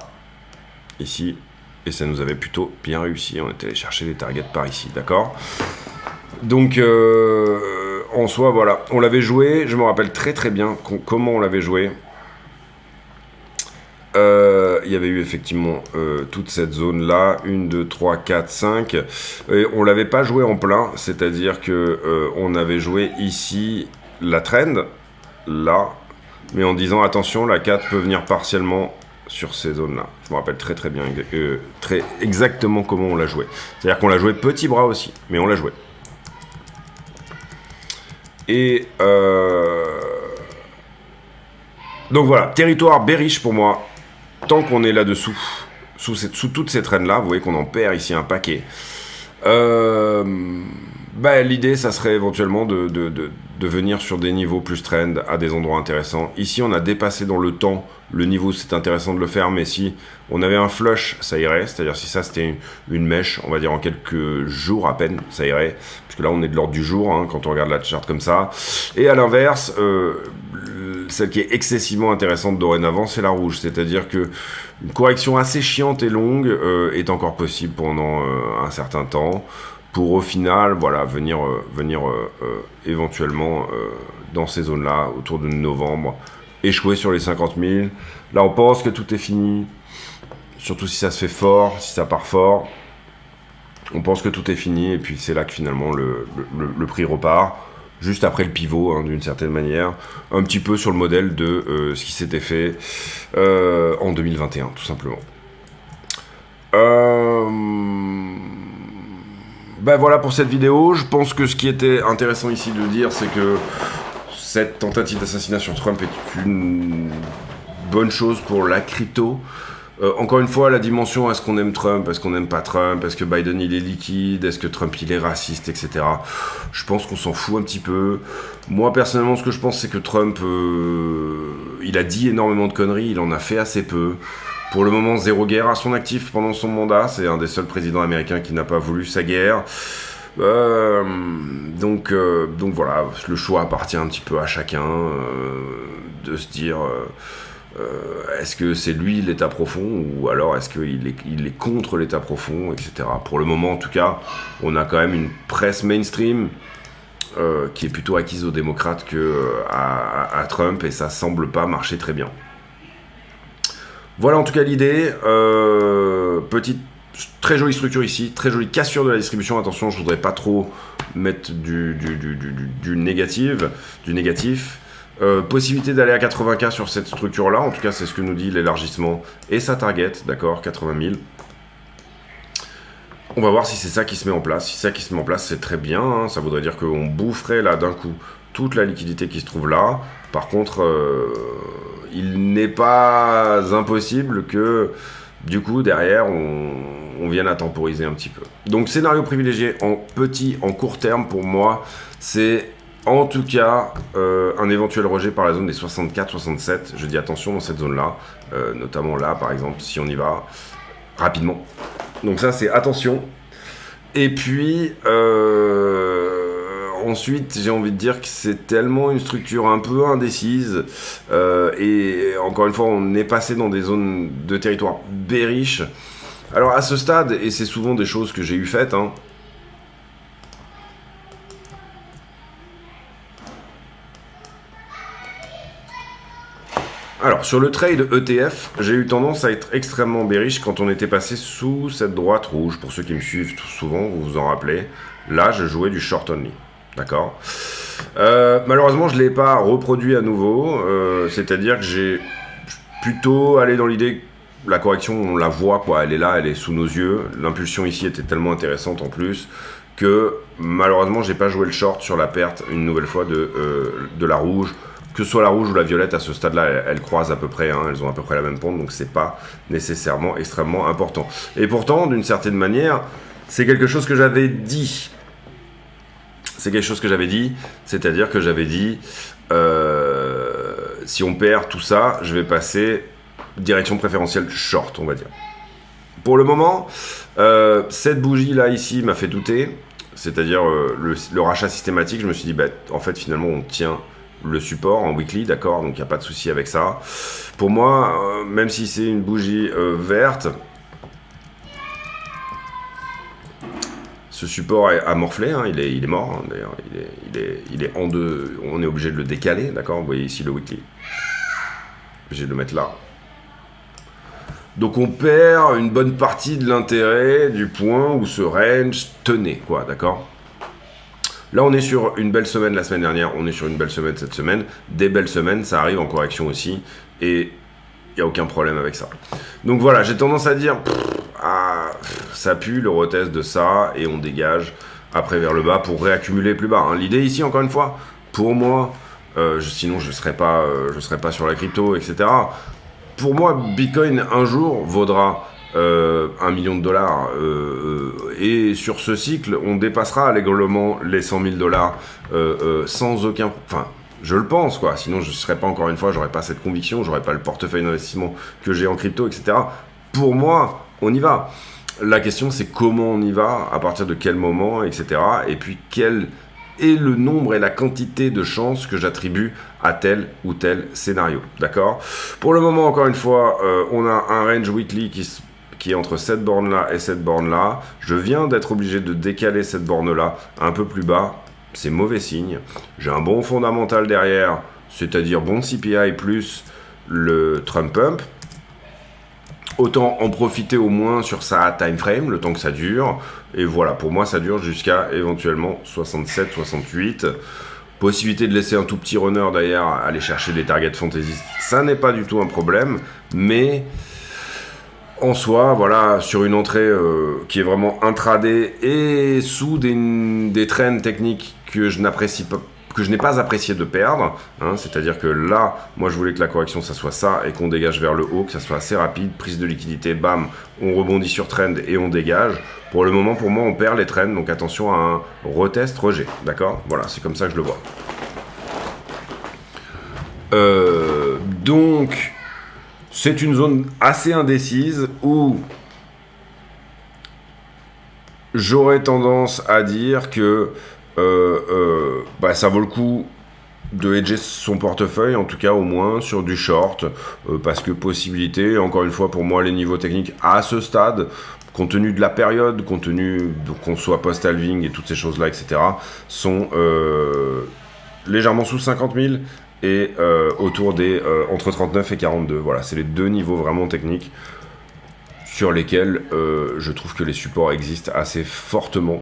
ici. Et ça nous avait plutôt bien réussi. On était allé chercher les targets par ici, d'accord. Donc... en soi, voilà, on l'avait joué, je me rappelle très très bien comment on l'avait joué. Il y avait eu effectivement toute cette zone-là, 1, 2, 3, 4, 5. Et on l'avait pas joué en plein, c'est-à-dire que on avait joué ici la trend, là, mais en disant attention, la 4 peut venir partiellement sur ces zones-là. Je me rappelle très très bien, très exactement comment on l'a joué. C'est-à-dire qu'on l'a joué petit bras aussi, mais on l'a joué. Et donc voilà, territoire bearish pour moi, tant qu'on est là-dessous, sous toutes ces traînes-là, vous voyez qu'on en perd ici un paquet. Bah, l'idée, ça serait éventuellement de venir sur des niveaux plus trend, à des endroits intéressants. Ici, on a dépassé dans le temps le niveau, c'est intéressant de le faire, mais si on avait un flush, ça irait. C'est-à-dire si ça, c'était une mèche, on va dire en quelques jours à peine, ça irait. Puisque là, on est de l'ordre du jour, hein, quand on regarde la charte comme ça. Et à l'inverse, celle qui est excessivement intéressante dorénavant, c'est la rouge. C'est-à-dire que une correction assez chiante et longue est encore possible pendant un certain temps, pour au final, voilà, venir éventuellement dans ces zones-là, autour de novembre, échouer sur les 50 000. Là, on pense que tout est fini, surtout si ça se fait fort, si ça part fort. On pense que tout est fini, et puis c'est là que finalement le prix repart, juste après le pivot, hein, d'une certaine manière, un petit peu sur le modèle de ce qui s'était fait en 2021, tout simplement. Ben voilà pour cette vidéo. Je pense que ce qui était intéressant ici de dire, c'est que cette tentative d'assassinat sur Trump est une bonne chose pour la crypto. Encore une fois, la dimension, est-ce qu'on aime Trump, est-ce qu'on n'aime pas Trump, est-ce que Biden il est liquide, est-ce que Trump il est raciste, etc. Je pense qu'on s'en fout un petit peu. Moi personnellement, ce que je pense, c'est que Trump, il a dit énormément de conneries, il en a fait assez peu. Pour le moment, zéro guerre à son actif pendant son mandat. C'est un des seuls présidents américains qui n'a pas voulu sa guerre. Donc voilà, le choix appartient un petit peu à chacun de se dire est-ce que c'est lui l'État profond ou alors est-ce qu'il est contre l'État profond, etc. Pour le moment, en tout cas, on a quand même une presse mainstream qui est plutôt acquise aux démocrates qu'à Trump, et ça semble pas marcher très bien. Voilà en tout cas l'idée. Petite, très jolie structure ici, très jolie cassure de la distribution. Attention, je voudrais pas trop mettre du négatif. Possibilité d'aller à 80K sur cette structure-là. En tout cas, c'est ce que nous dit l'élargissement et sa target, d'accord, 80 000. On va voir si c'est ça qui se met en place. Si c'est ça qui se met en place, c'est très bien. Hein. Ça voudrait dire qu'on boufferait là d'un coup toute la liquidité qui se trouve là. Par contre, il n'est pas impossible que, du coup, derrière, on vienne à temporiser un petit peu. Donc, scénario privilégié en court terme, pour moi, c'est en tout cas un éventuel rejet par la zone des 64-67. Je dis attention dans cette zone-là, notamment là, par exemple, si on y va rapidement. Donc ça, c'est attention. Et puis... ensuite, j'ai envie de dire que c'est tellement une structure un peu indécise et encore une fois, on est passé dans des zones de territoire bearish. Alors à ce stade, et c'est souvent des choses que j'ai eu faites, hein, alors, Alors, sur le trade ETF, j'ai eu tendance à être extrêmement bearish quand on était passé sous cette droite rouge. Pour ceux qui me suivent tout souvent, vous vous en rappelez. Là, je jouais du short only. D'accord. Malheureusement, je ne l'ai pas reproduit à nouveau. C'est-à-dire que j'ai plutôt allé dans l'idée, la correction, on la voit, quoi. Elle est là, elle est sous nos yeux. L'impulsion ici était tellement intéressante en plus que malheureusement, j'ai pas joué le short sur la perte une nouvelle fois de la rouge. Que ce soit la rouge ou la violette, à ce stade-là, elles croisent à peu près, hein, elles ont à peu près la même pente, donc c'est pas nécessairement extrêmement important. Et pourtant, d'une certaine manière, c'est quelque chose que j'avais dit. C'est quelque chose que j'avais dit, c'est-à-dire que j'avais dit, si on perd tout ça, je vais passer direction préférentielle short, on va dire. Pour le moment, cette bougie-là ici m'a fait douter, c'est-à-dire le rachat systématique, je me suis dit, bah, en fait, finalement, on tient le support en weekly, d'accord, donc il n'y a pas de souci avec ça. Pour moi, même si c'est une bougie verte, ce support a morflé, hein, il est mort, hein, d'ailleurs, il est en deux, on est obligé de le décaler, d'accord, vous voyez ici le weekly, obligé de le mettre là. Donc on perd une bonne partie de l'intérêt du point où ce range tenait, quoi, d'accord. Là, on est sur une belle semaine la semaine dernière, on est sur une belle semaine cette semaine. Des belles semaines, ça arrive en correction aussi. Et il n'y a aucun problème avec ça. Donc voilà, j'ai tendance à dire, ça pue le retest de ça et on dégage après vers le bas pour réaccumuler plus bas. Hein. L'idée ici, encore une fois, pour moi, sinon je ne serais pas sur la crypto, etc. Pour moi, Bitcoin, un jour, vaudra 1 million de dollars et sur ce cycle on dépassera légalement les 100 000 dollars sans aucun, enfin je le pense quoi, sinon je ne serais pas, encore une fois, j'aurais pas cette conviction, j'aurais pas le portefeuille d'investissement que j'ai en crypto, etc. Pour moi on y va, la question c'est comment on y va, à partir de quel moment, etc. et puis quel est le nombre et la quantité de chances que j'attribue à tel ou tel scénario, d'accord. Pour le moment, encore une fois, on a un range weekly qui est entre cette borne-là et cette borne-là. Je viens d'être obligé de décaler cette borne-là un peu plus bas. C'est mauvais signe. J'ai un bon fondamental derrière, c'est-à-dire bon CPI plus le Trump Pump. Autant en profiter au moins sur sa time frame, le temps que ça dure. Et voilà, pour moi, ça dure jusqu'à éventuellement 67, 68. Possibilité de laisser un tout petit runner d'ailleurs, aller chercher des targets fantasy. Ça n'est pas du tout un problème, mais en soi, voilà, sur une entrée qui est vraiment intraday et sous des trends techniques que je n'apprécie pas, que je n'ai pas apprécié de perdre, hein, c'est-à-dire que là, moi je voulais que la correction ça soit ça et qu'on dégage vers le haut, que ça soit assez rapide, prise de liquidité, bam, on rebondit sur trend et on dégage. Pour le moment, pour moi, on perd les trends, donc attention à un retest, rejet, d'accord. Voilà, c'est comme ça que je le vois. Donc, c'est une zone assez indécise où j'aurais tendance à dire que ça vaut le coup de hedger son portefeuille, en tout cas au moins sur du short, parce que possibilité, encore une fois pour moi les niveaux techniques à ce stade, compte tenu de la période, compte tenu qu'on soit post-halving et toutes ces choses là, etc., sont légèrement sous 50 000 et autour des entre 39 et 42. Voilà, c'est les deux niveaux vraiment techniques sur lesquels je trouve que les supports existent assez fortement.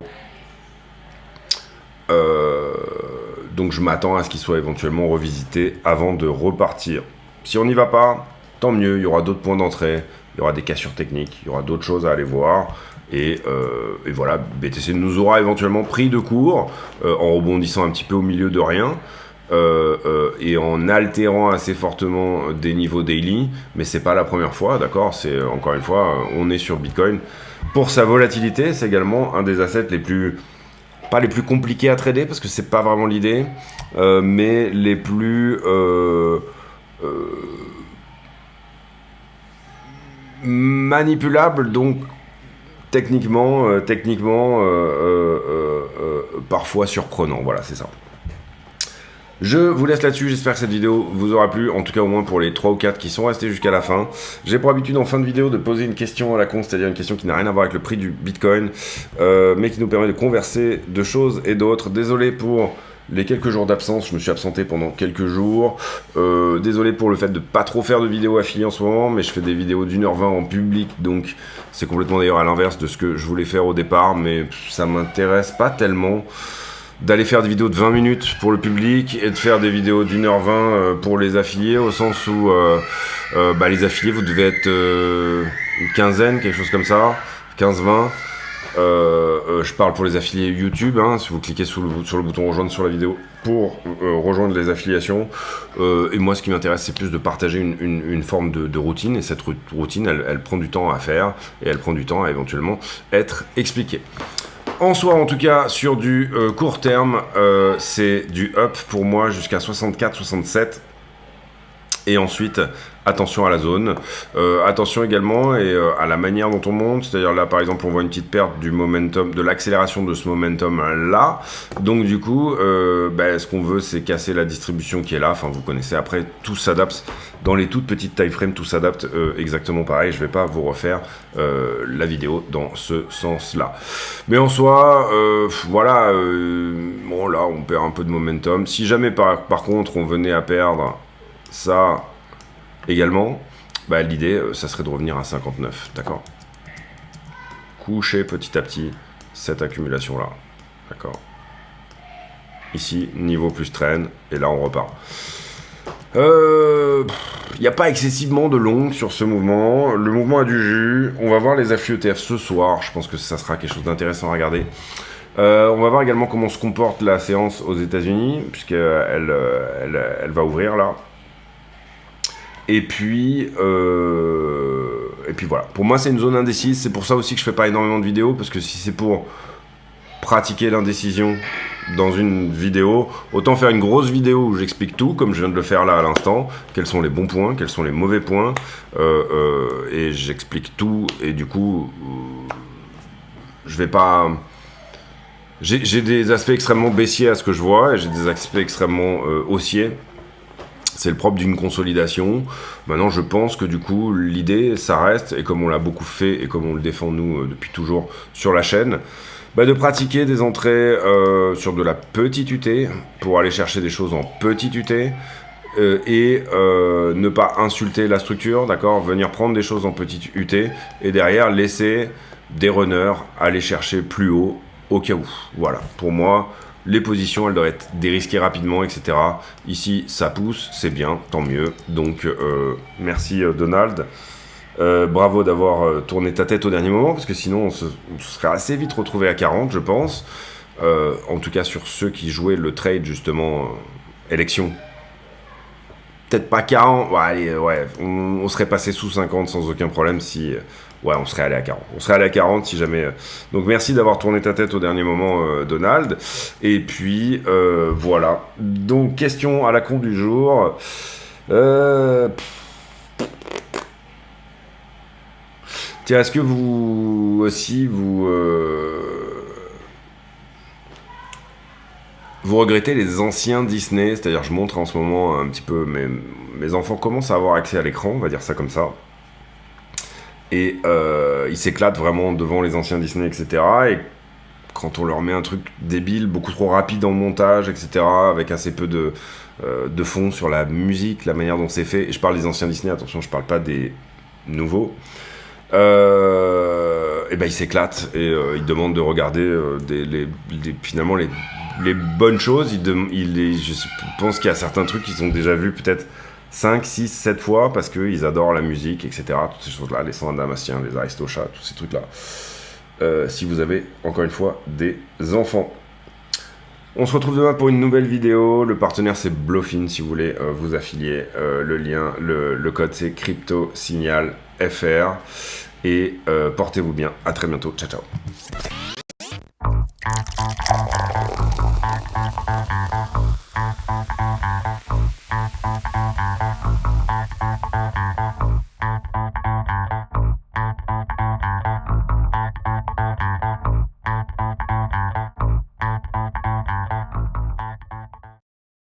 Donc je m'attends à ce qu'ils soient éventuellement revisités avant de repartir. Si on n'y va pas, tant mieux, il y aura d'autres points d'entrée, il y aura des cassures techniques, il y aura d'autres choses à aller voir. Et voilà, BTC nous aura éventuellement pris de court en rebondissant un petit peu au milieu de rien. Et en altérant assez fortement des niveaux daily, mais c'est pas la première fois, d'accord. C'est encore une fois, on est sur Bitcoin pour sa volatilité. C'est également un des assets les plus, pas les plus compliqués à trader parce que c'est pas vraiment l'idée, mais les plus manipulables, donc techniquement parfois surprenant. Voilà, c'est ça. Je vous laisse là-dessus, j'espère que cette vidéo vous aura plu, en tout cas au moins pour les 3 ou 4 qui sont restés jusqu'à la fin. J'ai pour habitude en fin de vidéo de poser une question à la con, c'est-à-dire une question qui n'a rien à voir avec le prix du Bitcoin, mais qui nous permet de converser de choses et d'autres. Désolé pour les quelques jours d'absence. Je me suis absenté pendant quelques jours. Désolé pour le fait de pas trop faire de vidéos affiliées en ce moment, mais je fais des vidéos d'1h20 en public, donc c'est complètement d'ailleurs à l'inverse de ce que je voulais faire au départ, mais ça m'intéresse pas tellement d'aller faire des vidéos de 20 minutes pour le public et de faire des vidéos d'1h20 pour les affiliés, au sens où les affiliés, vous devez être une quinzaine, quelque chose comme ça, 15-20. Je parle pour les affiliés YouTube, hein, si vous cliquez sur le bouton rejoindre sur la vidéo pour rejoindre les affiliations. Et moi, ce qui m'intéresse, c'est plus de partager une forme de routine. Et cette routine, elle prend du temps à faire et elle prend du temps à éventuellement être expliquée. En soi, en tout cas, sur du court terme, c'est du up pour moi jusqu'à 64-67. Et ensuite, attention à la zone. Attention également à la manière dont on monte. C'est-à-dire là, par exemple, on voit une petite perte du momentum, de l'accélération de ce momentum-là. Donc du coup, ce qu'on veut, c'est casser la distribution qui est là. Enfin, vous connaissez, après, tout s'adapte. Dans les toutes petites time frames, tout s'adapte exactement pareil. Je ne vais pas vous refaire la vidéo dans ce sens-là. Mais en soi, bon là, on perd un peu de momentum. Si jamais, par contre, on venait à perdre ça également, l'idée, ça serait de revenir à 59, d'accord? Coucher petit à petit cette accumulation-là, d'accord? Ici, niveau plus traîne, et là on repart. Il n'y a pas excessivement de long sur ce mouvement. Le mouvement a du jus. On va voir les afflux ETF ce soir. Je pense que ça sera quelque chose d'intéressant à regarder. On va voir également comment se comporte la séance aux États-Unis, puisqu'elle va ouvrir là. Et puis voilà. Pour moi, c'est une zone indécise. C'est pour ça aussi que je fais pas énormément de vidéos, parce que si c'est pour pratiquer l'indécision dans une vidéo, autant faire une grosse vidéo où j'explique tout, comme je viens de le faire là à l'instant, quels sont les bons points, quels sont les mauvais points, et j'explique tout, et du coup, je vais pas... J'ai des aspects extrêmement baissiers à ce que je vois, et j'ai des aspects extrêmement haussiers. C'est le propre d'une consolidation. Maintenant, je pense que du coup, l'idée, ça reste, et comme on l'a beaucoup fait, et comme on le défend nous depuis toujours sur la chaîne, de pratiquer des entrées sur de la petite UT, pour aller chercher des choses en petite UT, et ne pas insulter la structure, d'accord, venir prendre des choses en petite UT, et derrière, laisser des runners aller chercher plus haut, au cas où. Voilà, pour moi... Les positions, elles doivent être dérisquées rapidement, etc. Ici, ça pousse, c'est bien, tant mieux. Donc, merci Donald. Bravo d'avoir tourné ta tête au dernier moment, parce que sinon, on se serait assez vite retrouvé à 40, je pense. En tout cas, sur ceux qui jouaient le trade, justement, élection. Peut-être pas 40, on serait passé sous 50 sans aucun problème si... on serait allé à 40. On serait allé à 40 si jamais... Donc merci d'avoir tourné ta tête au dernier moment, Donald. Et puis, voilà. Donc, question à la con du jour. Tiens, est-ce que vous aussi, vous regrettez les anciens Disney? C'est-à-dire, je montre en ce moment un petit peu... Mes enfants commencent à avoir accès à l'écran, on va dire ça comme ça. Et ils s'éclatent vraiment devant les anciens Disney, etc. Et quand on leur met un truc débile, beaucoup trop rapide en montage, etc., avec assez peu de fond sur la musique, la manière dont c'est fait, et je parle des anciens Disney, attention, je parle pas des nouveaux, ils s'éclatent et ils demandent de regarder finalement les bonnes choses. Je pense qu'il y a certains trucs qu'ils ont déjà vus peut-être 5, 6, 7 fois parce qu'ils adorent la musique, etc. Toutes ces choses-là, les Saints Damasiens, les Aristochats, tous ces trucs-là. Si vous avez, encore une fois, des enfants. On se retrouve demain pour une nouvelle vidéo. Le partenaire, c'est Blofin, si vous voulez vous affilier. Le lien, le code, c'est CryptoSignalFR. Et portez-vous bien. À très bientôt. Ciao, ciao.